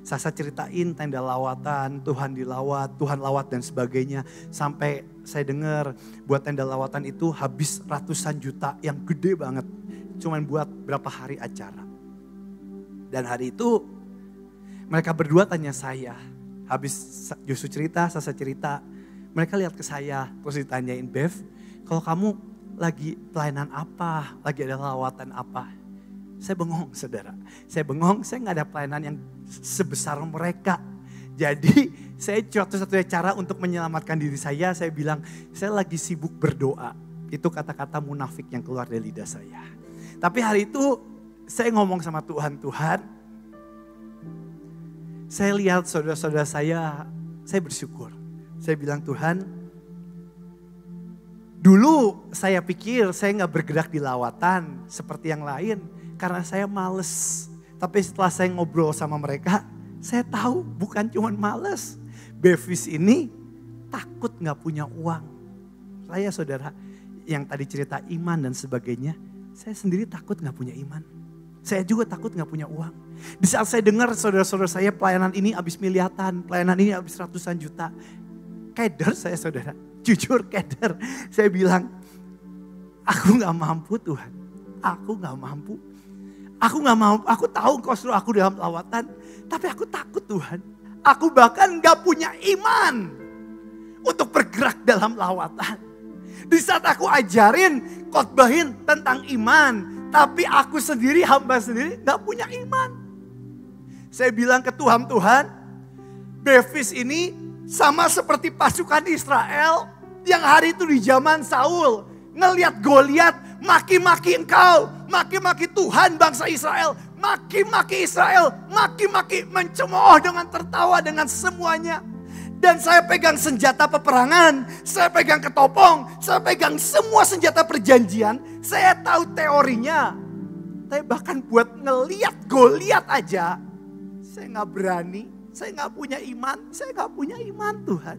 Sasa ceritain tenda lawatan, Tuhan dilawat, Tuhan lawat dan sebagainya. Sampai saya dengar buat tenda lawatan itu habis ratusan juta yang gede banget. Cuman buat berapa hari acara. Dan hari itu mereka berdua tanya saya. Habis Josu cerita, Sasa cerita. Mereka lihat ke saya terus ditanyain, Bev, kalau kamu lagi pelayanan apa? Lagi ada lawatan apa? Saya bengong saudara. Saya bengong, saya gak ada pelayanan yang sebesar mereka. Jadi saya satu-satunya cara untuk menyelamatkan diri saya bilang, saya lagi sibuk berdoa. Itu kata-kata munafik yang keluar dari lidah saya. Tapi hari itu saya ngomong sama Tuhan, saya lihat saudara-saudara saya bersyukur. Saya bilang, Tuhan, dulu saya pikir saya gak bergerak di lawatan seperti yang lain. Karena saya males. Tapi setelah saya ngobrol sama mereka, saya tahu bukan cuma males. Bevis ini takut gak punya uang. Saya saudara yang tadi cerita iman dan sebagainya, saya sendiri takut gak punya iman. Saya juga takut gak punya uang. Di saat saya dengar saudara-saudara saya pelayanan ini habis miliatan, pelayanan ini habis ratusan juta. Keder saya saudara, jujur keder. Saya bilang, aku gak mampu Tuhan, aku gak mampu. Aku gak mau, aku tahu kau suruh aku dalam lawatan. Tapi aku takut Tuhan. Aku bahkan gak punya iman untuk bergerak dalam lawatan. Di saat aku ajarin, khotbahin tentang iman. Tapi aku sendiri, hamba sendiri gak punya iman. Saya bilang ke Tuhan, Bevis ini sama seperti pasukan Israel yang hari itu di zaman Saul. Ngelihat Goliat, maki-maki engkau, maki-maki Tuhan bangsa Israel, maki-maki Israel, maki-maki mencemooh dengan tertawa dengan semuanya. Dan saya pegang senjata peperangan, saya pegang ketopong, saya pegang semua senjata perjanjian, saya tahu teorinya. Tapi bahkan buat ngelihat Goliat aja, saya gak berani, saya gak punya iman, saya gak punya iman Tuhan.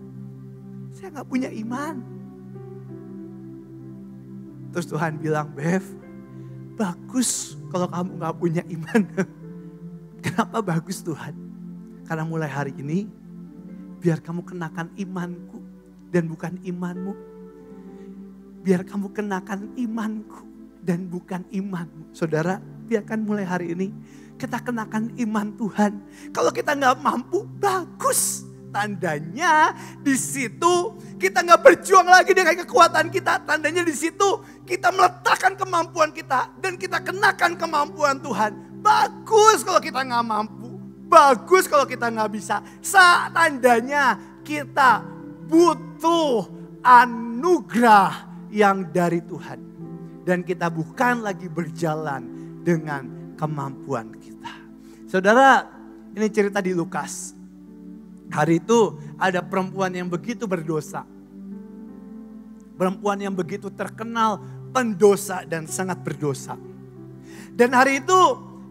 Saya gak punya iman. Terus Tuhan bilang, Bev, bagus kalau kamu gak punya iman. Kenapa bagus Tuhan? Karena mulai hari ini, biar kamu kenakan imanku dan bukan imanmu. Biar kamu kenakan imanku dan bukan imanmu. Saudara, biarkan mulai hari ini kita kenakan iman Tuhan. Kalau kita gak mampu, bagus. Tandanya di situ kita nggak berjuang lagi dengan kekuatan kita. Tandanya di situ kita meletakkan kemampuan kita dan kita kenakan kemampuan Tuhan. Bagus kalau kita nggak mampu, bagus kalau kita nggak bisa. Tandanya kita butuh anugerah yang dari Tuhan dan kita bukan lagi berjalan dengan kemampuan kita. Saudara, ini cerita di Lukas. Hari itu ada perempuan yang begitu berdosa. Perempuan yang begitu terkenal pendosa dan sangat berdosa. Dan hari itu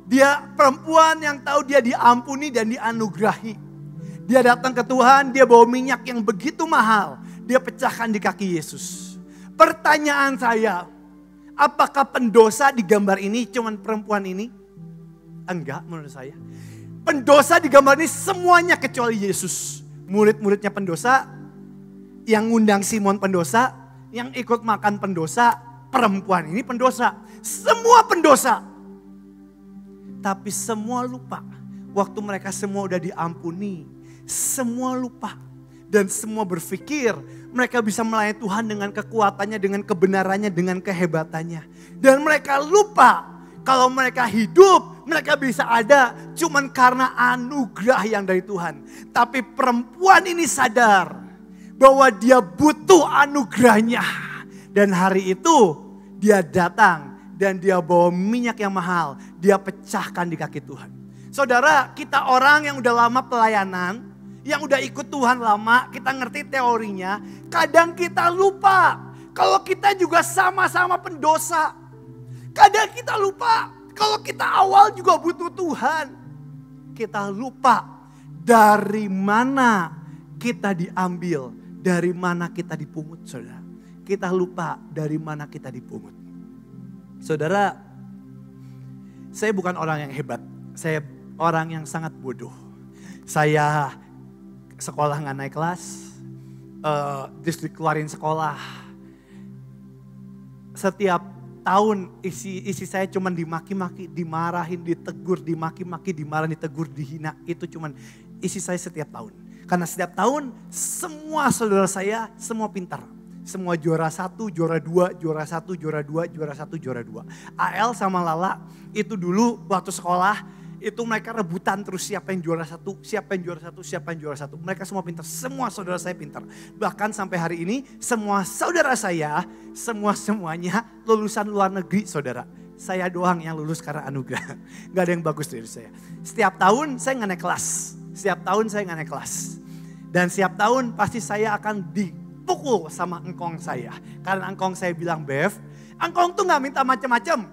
dia perempuan yang tahu dia diampuni dan dianugerahi. Dia datang ke Tuhan, dia bawa minyak yang begitu mahal. Dia pecahkan di kaki Yesus. Pertanyaan saya, apakah pendosa di gambar ini cuman perempuan ini? Enggak menurut saya. Pendosa di gambar ini semuanya kecuali Yesus. Murid-muridnya pendosa, yang ngundang Simon pendosa, yang ikut makan pendosa, perempuan ini pendosa. Semua pendosa. Tapi semua lupa. Waktu mereka semua udah diampuni, semua lupa. Dan semua berpikir mereka bisa melayani Tuhan dengan kekuatannya, dengan kebenarannya, dengan kehebatannya. Dan mereka lupa kalau mereka hidup, mereka bisa ada cuman karena anugerah yang dari Tuhan. Tapi perempuan ini sadar bahwa dia butuh anugerahnya. Dan hari itu dia datang, dan dia bawa minyak yang mahal. Dia pecahkan di kaki Tuhan. Saudara, kita orang yang udah lama pelayanan, yang udah ikut Tuhan lama, kita ngerti teorinya. Kadang kita lupa kalau kita juga sama-sama pendosa. Kadang kita lupa kalau kita awal juga butuh Tuhan. Kita lupa dari mana kita diambil, dari mana kita dipungut, saudara. Kita lupa dari mana kita dipungut. Saudara, saya bukan orang yang hebat. Saya orang yang sangat bodoh. Saya sekolah nggak naik kelas, terus dikeluarin sekolah. Setiap tahun isi saya cuman dimaki-maki, dimarahin, ditegur, dimaki-maki, dimarahin, ditegur, dihina. Itu cuman isi saya setiap tahun. Karena setiap tahun semua saudara saya semua pintar. Semua juara 1, juara 2, juara 1, juara 2, juara 1, juara 2. AL sama Lala itu dulu waktu sekolah itu mereka rebutan terus siapa yang juara 1, siapa yang juara 1, siapa yang juara 1. Mereka semua pintar, semua saudara saya pintar. Bahkan sampai hari ini semua saudara saya, semuanya lulusan luar negeri saudara. Saya doang yang lulus karena anugerah. Gak ada yang bagus dari saya. Setiap tahun saya nggak naik kelas. Setiap tahun saya nggak naik kelas. Dan setiap tahun pasti saya akan dipukul sama engkong saya. Karena engkong saya bilang, Bev, engkong tuh gak minta macam-macam.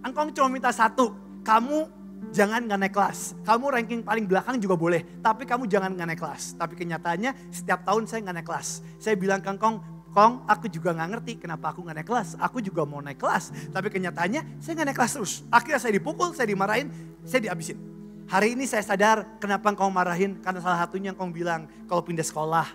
Engkong cuma minta satu, kamu jangan gak naik kelas. Kamu ranking paling belakang juga boleh, tapi kamu jangan gak naik kelas. Tapi kenyataannya setiap tahun saya gak naik kelas. Saya bilang ke engkong, Kong, aku juga gak ngerti kenapa aku gak naik kelas. Aku juga mau naik kelas, tapi kenyataannya saya gak naik kelas terus. Akhirnya saya dipukul, saya dimarahin, saya dihabisin. Hari ini saya sadar kenapa engkong marahin, karena salah satunya engkong bilang kalau pindah sekolah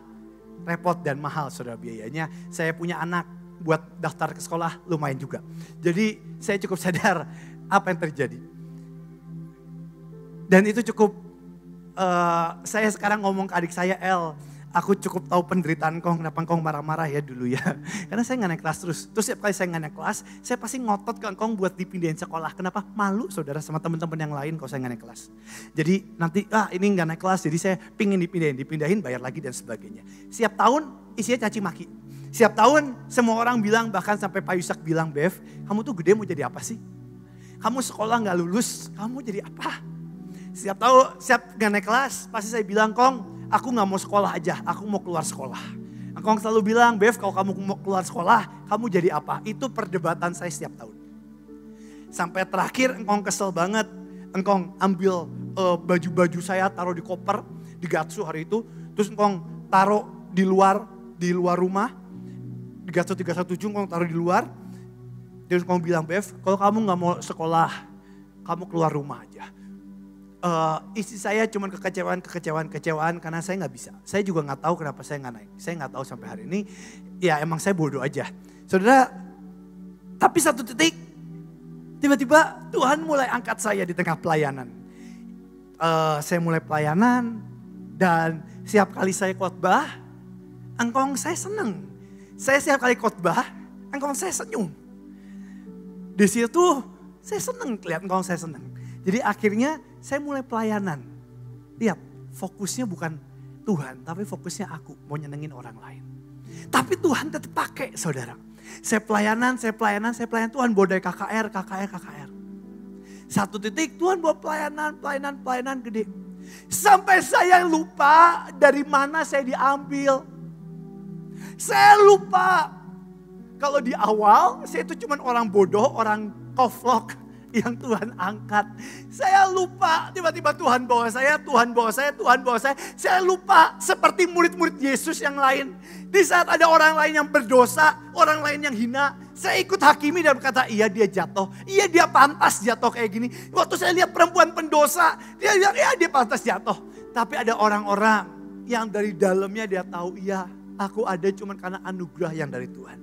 repot dan mahal saudara biayanya. Saya punya anak buat daftar ke sekolah lumayan juga. Jadi saya cukup sadar apa yang terjadi. Dan itu cukup, saya sekarang ngomong ke adik saya, El, aku cukup tahu penderitaan kong, kenapa engkong marah-marah ya dulu ya. Karena saya gak naik kelas terus. Terus setiap kali saya gak naik kelas, saya pasti ngotot ke engkong buat dipindahin sekolah. Kenapa? Malu saudara sama teman-teman yang lain kalau saya gak naik kelas. Jadi nanti, ini gak naik kelas, jadi saya pingin dipindahin, bayar lagi dan sebagainya. Setiap tahun isinya caci maki. Setiap tahun semua orang bilang, bahkan sampai Pak Yusak bilang, Bev, kamu tuh gede mau jadi apa sih? Kamu sekolah gak lulus, kamu jadi apa? Setiap tahun, setiap gak naik kelas, pasti saya bilang, Kong, aku gak mau sekolah aja, aku mau keluar sekolah. Engkong selalu bilang, Bev kalau kamu mau keluar sekolah, kamu jadi apa? Itu perdebatan saya setiap tahun. Sampai terakhir engkong kesel banget. Engkong ambil baju-baju saya taruh di koper, di Gatsu hari itu. Terus engkong taruh di luar rumah. Di Gatsu 317 engkong taruh di luar. Terus engkong bilang, Bev kalau kamu gak mau sekolah, kamu keluar rumah aja. Isi saya cuma kekecewaan karena saya nggak bisa. Saya juga nggak tahu kenapa saya nggak naik. Saya nggak tahu sampai hari ini. Ya emang saya bodoh aja. Saudara, tapi satu titik tiba-tiba Tuhan mulai angkat saya di tengah pelayanan. Saya mulai pelayanan dan setiap kali saya khotbah, engkong saya seneng. Saya setiap kali khotbah, engkong saya senyum. Di situ saya seneng, lihat engkong saya seneng. Jadi akhirnya saya mulai pelayanan. Lihat, fokusnya bukan Tuhan, tapi fokusnya aku mau nyenengin orang lain. Tapi Tuhan tetap pakai saudara. Saya pelayanan, Tuhan bawa dari KKR. Satu titik Tuhan bawa pelayanan gede. Sampai saya lupa dari mana saya diambil. Saya lupa. Kalau di awal saya itu cuma orang bodoh, orang koflok yang Tuhan angkat. Saya lupa, tiba-tiba Tuhan bawa saya. Saya lupa seperti murid-murid Yesus yang lain. Di saat ada orang lain yang berdosa, orang lain yang hina, saya ikut hakimi dan berkata, iya dia jatuh. Iya dia pantas jatuh kayak gini. Waktu saya lihat perempuan pendosa, dia bilang, iya dia pantas jatuh. Tapi ada orang-orang yang dari dalamnya dia tahu, iya aku ada cuma karena anugerah yang dari Tuhan.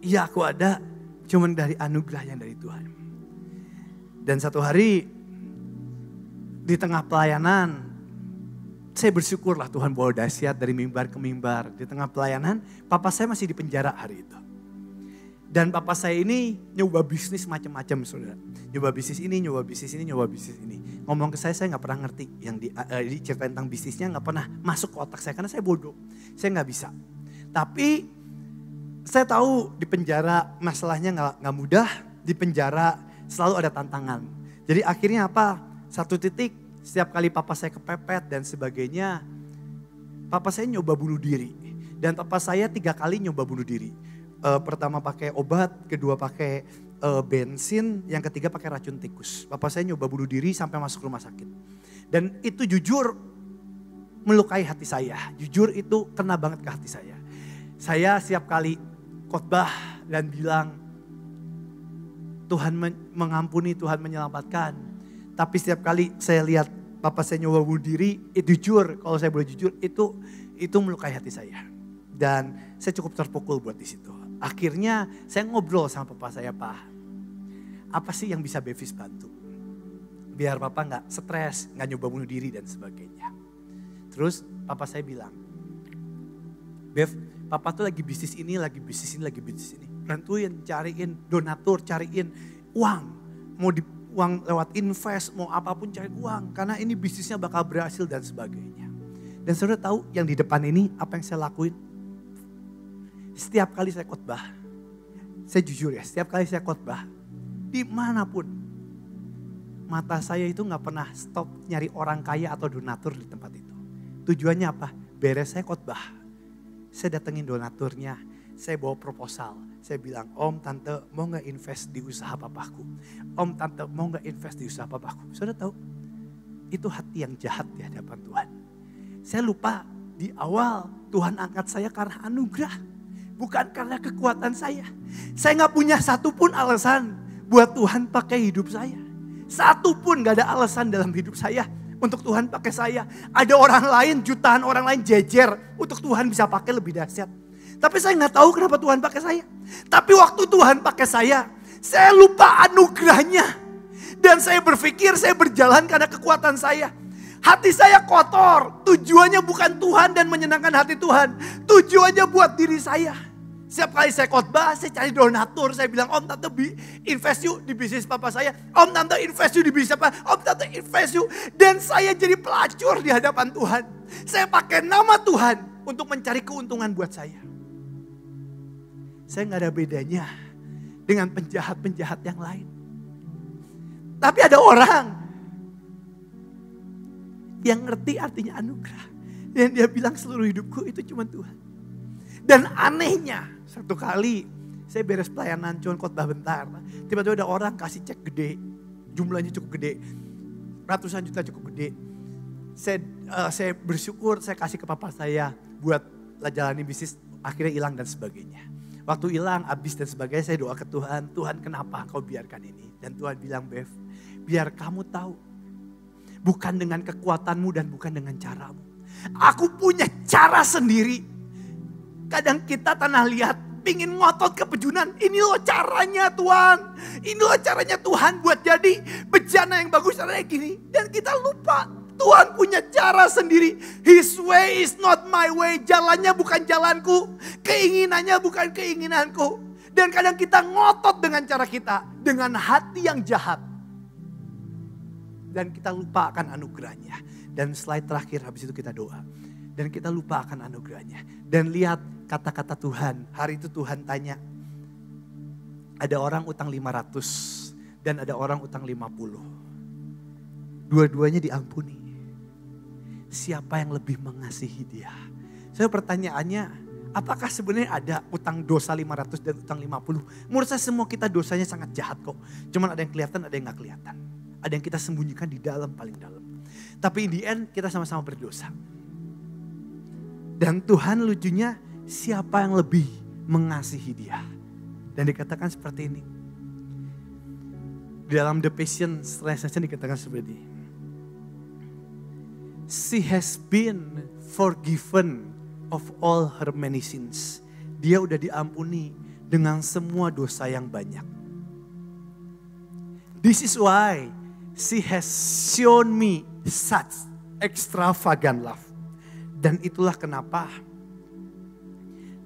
Iya aku ada cuman dari anugerah yang dari Tuhan. Dan satu hari di tengah pelayanan, saya bersyukurlah Tuhan bawa dahsyat dari mimbar ke mimbar. Di tengah pelayanan, papa saya masih di penjara hari itu. Dan papa saya ini nyoba bisnis macam-macam saudara. Nyoba bisnis ini. Ngomong ke saya gak pernah ngerti. Yang diceritain tentang bisnisnya gak pernah masuk ke otak saya. Karena saya bodoh, saya gak bisa. Tapi Saya tahu di penjara masalahnya nggak mudah, di penjara selalu ada tantangan. Jadi akhirnya apa? Satu titik, setiap kali papa saya kepepet dan sebagainya, papa saya nyoba bunuh diri. Dan papa saya 3 kali nyoba bunuh diri. Pertama pakai obat, kedua pakai bensin, yang ketiga pakai racun tikus. Papa saya nyoba bunuh diri sampai masuk rumah sakit. Dan itu jujur melukai hati saya. Jujur itu kena banget ke hati saya. Saya setiap kali khotbah dan bilang Tuhan mengampuni, Tuhan menyelamatkan. Tapi setiap kali saya lihat papa saya nyoba bunuh diri, itu jujur, kalau saya boleh jujur, itu melukai hati saya. Dan saya cukup terpukul buat di situ. Akhirnya saya ngobrol sama papa saya, Pak, apa sih yang bisa Bevis bantu? Biar papa gak stres, gak nyoba bunuh diri dan sebagainya. Terus papa saya bilang, Bev, papa tuh lagi bisnis ini, lagi bisnis ini, lagi bisnis ini. Bantuin, cariin donatur, cariin uang. Mau uang lewat invest, mau apapun cari uang. Karena ini bisnisnya bakal berhasil dan sebagainya. Dan saudara tahu yang di depan ini apa yang saya lakuin? Setiap kali saya khotbah, saya jujur ya, setiap kali saya khotbah, dimanapun, mata saya itu gak pernah stop nyari orang kaya atau donatur di tempat itu. Tujuannya apa? Beres saya khotbah, saya datengin donaturnya, saya bawa proposal. Saya bilang, Om, Tante mau gak invest di usaha papaku? Om, Tante mau gak invest di usaha papaku? Saudara tahu, itu hati yang jahat di hadapan Tuhan. Saya lupa di awal Tuhan angkat saya karena anugerah. Bukan karena kekuatan saya. Saya gak punya satu pun alasan buat Tuhan pakai hidup saya. Satu pun gak ada alasan dalam hidup saya untuk Tuhan pakai saya. Ada orang lain, jutaan orang lain jejer untuk Tuhan bisa pakai lebih dahsyat. Tapi saya gak tahu kenapa Tuhan pakai saya. Tapi waktu Tuhan pakai saya lupa anugerahnya. Dan saya berpikir saya berjalan karena kekuatan saya. Hati saya kotor, tujuannya bukan Tuhan dan menyenangkan hati Tuhan. Tujuannya buat diri saya. Setiap kali saya khotbah, saya cari donatur. Saya bilang, Om, Tante invest yuk di bisnis papa saya. Om, Tante invest yuk di bisnis apa? Om, Tante invest yuk. Dan saya jadi pelacur di hadapan Tuhan. Saya pakai nama Tuhan untuk mencari keuntungan buat saya. Saya gak ada bedanya dengan penjahat-penjahat yang lain. Tapi ada orang yang ngerti artinya anugerah. Dan dia bilang seluruh hidupku itu cuma Tuhan. Dan anehnya, satu kali saya beres pelayanan cuma khotbah bentar. Tiba-tiba ada orang kasih cek gede. Jumlahnya cukup gede. Ratusan juta cukup gede. Saya bersyukur, saya kasih ke papa saya buat jalani bisnis. Akhirnya hilang dan sebagainya. Waktu hilang, habis dan sebagainya, saya doa ke Tuhan. Tuhan, kenapa kau biarkan ini? Dan Tuhan bilang, Bev, biar kamu tahu. Bukan dengan kekuatanmu dan bukan dengan caramu. Aku punya cara sendiri. Kadang kita tanah liat, pingin ngotot ke pejunan. Ini loh caranya Tuhan. Ini loh caranya Tuhan buat jadi bejana yang bagus caranya gini. Dan kita lupa, Tuhan punya cara sendiri. His way is not my way. Jalannya bukan jalanku. Keinginannya bukan keinginanku. Dan kadang kita ngotot dengan cara kita. Dengan hati yang jahat. Dan kita lupa akan anugerahnya. Dan slide terakhir habis itu kita doa. Dan kita lupa akan anugerahnya. Dan lihat kata-kata Tuhan. Hari itu Tuhan tanya. Ada orang utang 500. Dan ada orang utang 50. Dua-duanya diampuni. Siapa yang lebih mengasihi dia? Saya pertanyaannya, apakah sebenarnya ada utang dosa 500 dan utang 50? Menurut saya semua kita dosanya sangat jahat kok. Cuman ada yang kelihatan, ada yang gak kelihatan. Ada yang kita sembunyikan di dalam, paling dalam. Tapi in the end kita sama-sama berdosa. Dan Tuhan lucunya, siapa yang lebih mengasihi dia? Dan dikatakan seperti ini. Di dalam The Passion Translation dikatakan seperti ini. She has been forgiven of all her many sins. Dia udah diampuni dengan semua dosa yang banyak. This is why she has shown me such extravagant love. Dan itulah kenapa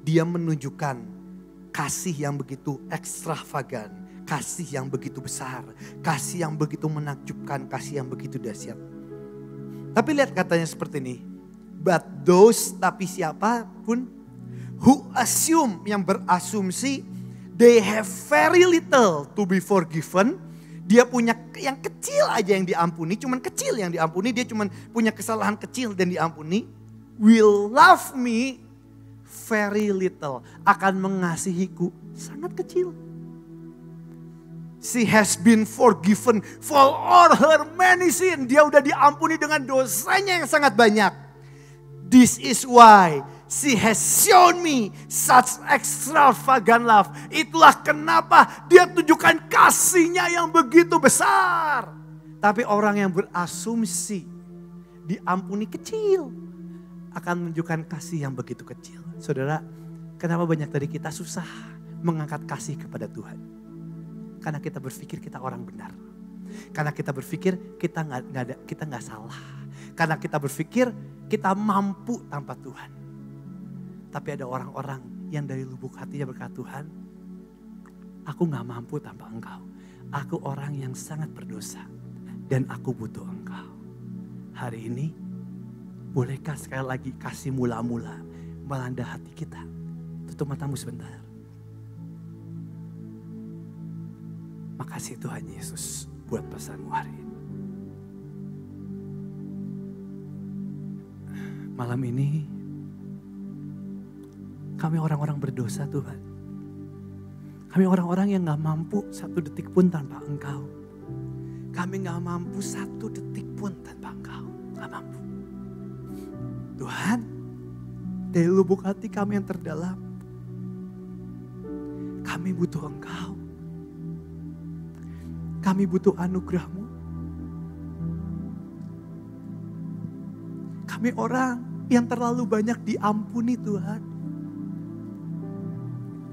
dia menunjukkan kasih yang begitu ekstravagan, kasih yang begitu besar, kasih yang begitu menakjubkan, kasih yang begitu dahsyat. Tapi lihat katanya seperti ini. But those, tapi siapapun who assume, yang berasumsi, they have very little to be forgiven. Dia punya yang kecil aja yang diampuni, cuman kecil yang diampuni, dia cuman punya kesalahan kecil dan diampuni. Will love me very little, akan mengasihiku sangat kecil. She has been forgiven for all her many sin. Dia udah diampuni dengan dosanya yang sangat banyak. This is why she has shown me such extravagant love. Itulah kenapa dia tunjukkan kasihnya yang begitu besar. Tapi orang yang berasumsi diampuni kecil akan menunjukkan kasih yang begitu kecil. Saudara, kenapa banyak dari kita susah mengangkat kasih kepada Tuhan? Karena kita berpikir kita orang benar. Karena kita berpikir kita nggak salah. Karena kita berpikir kita mampu tanpa Tuhan. Tapi ada orang-orang yang dari lubuk hatinya berkata, Tuhan, aku gak mampu tanpa Engkau. Aku orang yang sangat berdosa dan aku butuh Engkau. Hari ini, bolehkah sekali lagi kasih mula-mula melanda hati kita? Tutup matamu sebentar. Makasih Tuhan Yesus buat pesanmu hari ini. Malam ini, kami orang-orang berdosa Tuhan. Kami orang-orang yang gak mampu satu detik pun tanpa Engkau. Kami gak mampu satu detik pun tanpa Engkau. Gak mampu. Tuhan, dari lubuk hati kami yang terdalam, kami butuh Engkau. Kami butuh anugerah-Mu. Kami orang yang terlalu banyak diampuni Tuhan.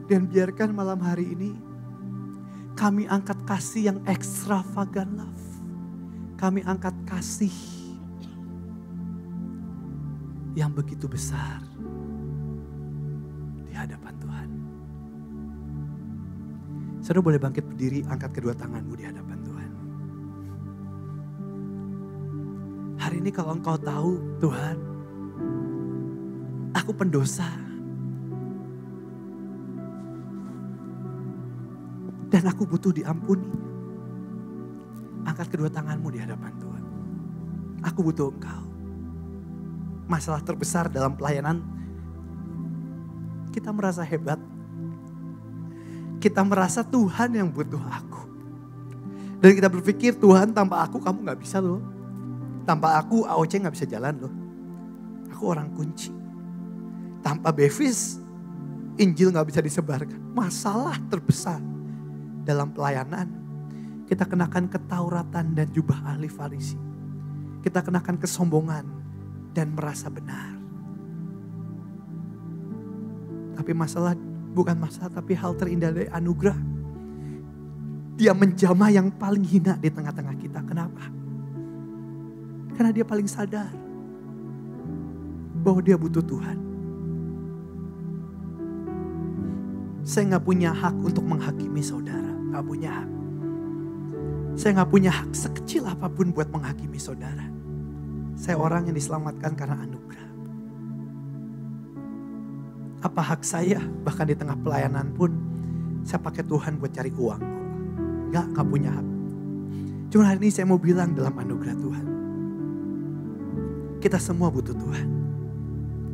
Dan biarkan malam hari ini kami angkat kasih yang extravagant love. Kami angkat kasih yang begitu besar di hadapan Tuhan. Saudara boleh bangkit berdiri, angkat kedua tanganmu di hadapan Tuhan. Hari ini kalau engkau tahu, Tuhan, aku pendosa. Dan aku butuh diampuni. Angkat kedua tanganmu di hadapan Tuhan. Aku butuh Engkau. Masalah terbesar dalam pelayanan, kita merasa hebat. Kita merasa Tuhan yang butuh aku. Dan kita berpikir, Tuhan tanpa aku kamu gak bisa loh. Tanpa aku AOC gak bisa jalan loh. Aku orang kunci. Tanpa Bevis, Injil gak bisa disebarkan. Masalah terbesar dalam pelayanan, kita kenakan ketauratan dan jubah ahli Farisi. Kita kenakan kesombongan dan merasa benar. Tapi masalah bukan masalah, tapi hal terindah dari anugerah. Dia menjamah yang paling hina di tengah-tengah kita. Kenapa? Karena dia paling sadar bahwa dia butuh Tuhan. Saya gak punya hak untuk menghakimi saudara. Gak punya hak. Saya gak punya hak sekecil apapun buat menghakimi saudara. Saya orang yang diselamatkan karena anugerah. Apa hak saya bahkan di tengah pelayanan pun saya pakai Tuhan buat cari uang? Gak punya hak. Cuma hari ini saya mau bilang dalam anugerah Tuhan, kita semua butuh Tuhan.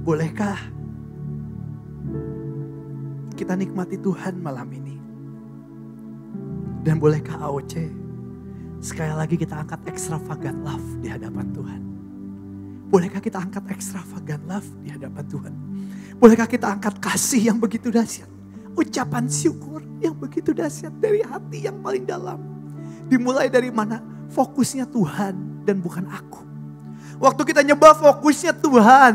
Bolehkah kita nikmati Tuhan malam ini? Dan bolehkah AOC sekali lagi kita angkat extravagant love di hadapan Tuhan? Bolehkah kita angkat extravagant love di hadapan Tuhan? Bolehkah kita angkat kasih yang begitu dahsyat? Ucapan syukur yang begitu dahsyat dari hati yang paling dalam. Dimulai dari mana? Fokusnya Tuhan dan bukan aku. Waktu kita nyembah fokusnya Tuhan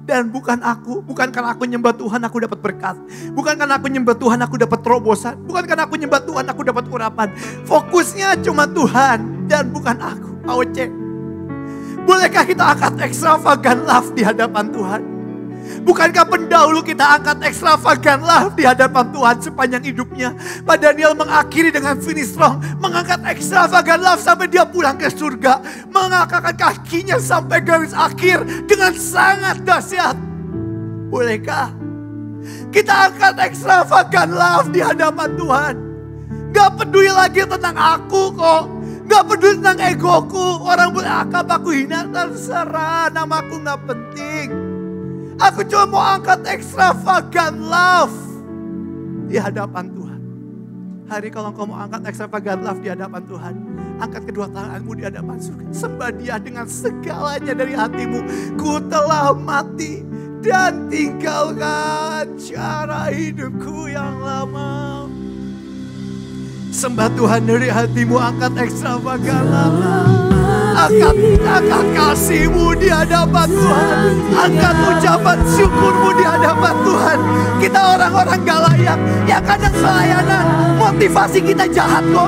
dan bukan aku. Bukan karena aku nyembah Tuhan aku dapat berkat. Bukan karena aku nyembah Tuhan aku dapat terobosan. Bukan karena aku nyembah Tuhan aku dapat urapan. Fokusnya cuma Tuhan dan bukan aku. AOC. Bolehkah kita angkat extravagant love di hadapan Tuhan? Bukankah pendahulu kita angkat extravagant love di hadapan Tuhan sepanjang hidupnya? Pak Daniel mengakhiri dengan finish strong. Mengangkat extravagant love sampai dia pulang ke surga. Mengangkat kakinya sampai garis akhir dengan sangat dahsyat. Bolehkah Kita angkat extravagant love di hadapan Tuhan. Gak peduli lagi tentang aku kok. Gak peduli tentang egoku. Orang boleh anggap aku hina, terserah. Namaku gak penting. Aku cuma mau angkat extravagant love di hadapan Tuhan. Hari kalau engkau mau angkat extravagant love di hadapan Tuhan, angkat kedua tanganmu di hadapan surga. Sembah Dia dengan segalanya dari hatimu. Ku telah mati dan tinggalkan cara hidupku yang lama. Sembah Tuhan dari hatimu, angkat extravagant love. Angkat kasihmu di hadapan Tuhan. Angkat ucapan syukurmu di hadapan Tuhan. Kita orang-orang gak layak. Ya kadang pelayanan, motivasi kita jahat kok.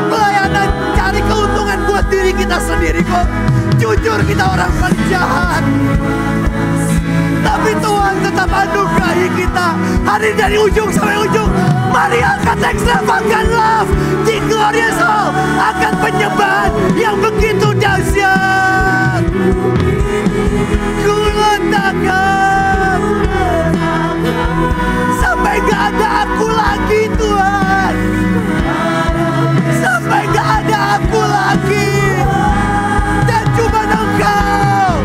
Pelayanan cari keuntungan buat diri kita sendiri kok. Jujur kita orang paling jahat. Tapi Tuhan tetap anugerah kita. Hari dari ujung sampai ujung. Mari angkat extravagant love di Glorious Hall. Angkat penyembahan yang begitu dahsyat. Ku letakkan sampai gak ada aku lagi Tuhan. Sampai gak ada aku lagi. Dan cuma Engkau.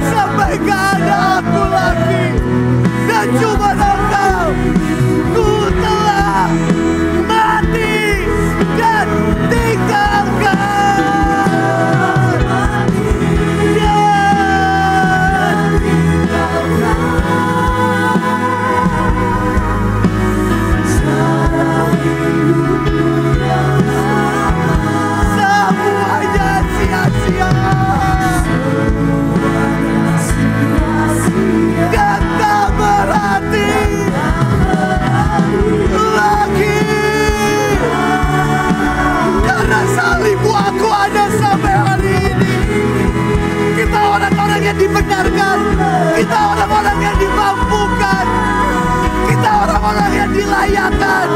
Sampai gak ada aku lagi. Dan cuma Engkau. Ku telah mati dan tinggalkan. Semuanya sia-sia. Dan tak berarti lagi. Karena salibmu aku ada sampai hari ini. Kita orang-orang yang dibenarkan. Kita orang-orang yang dimampukan. Kita orang-orang yang dilayakkan.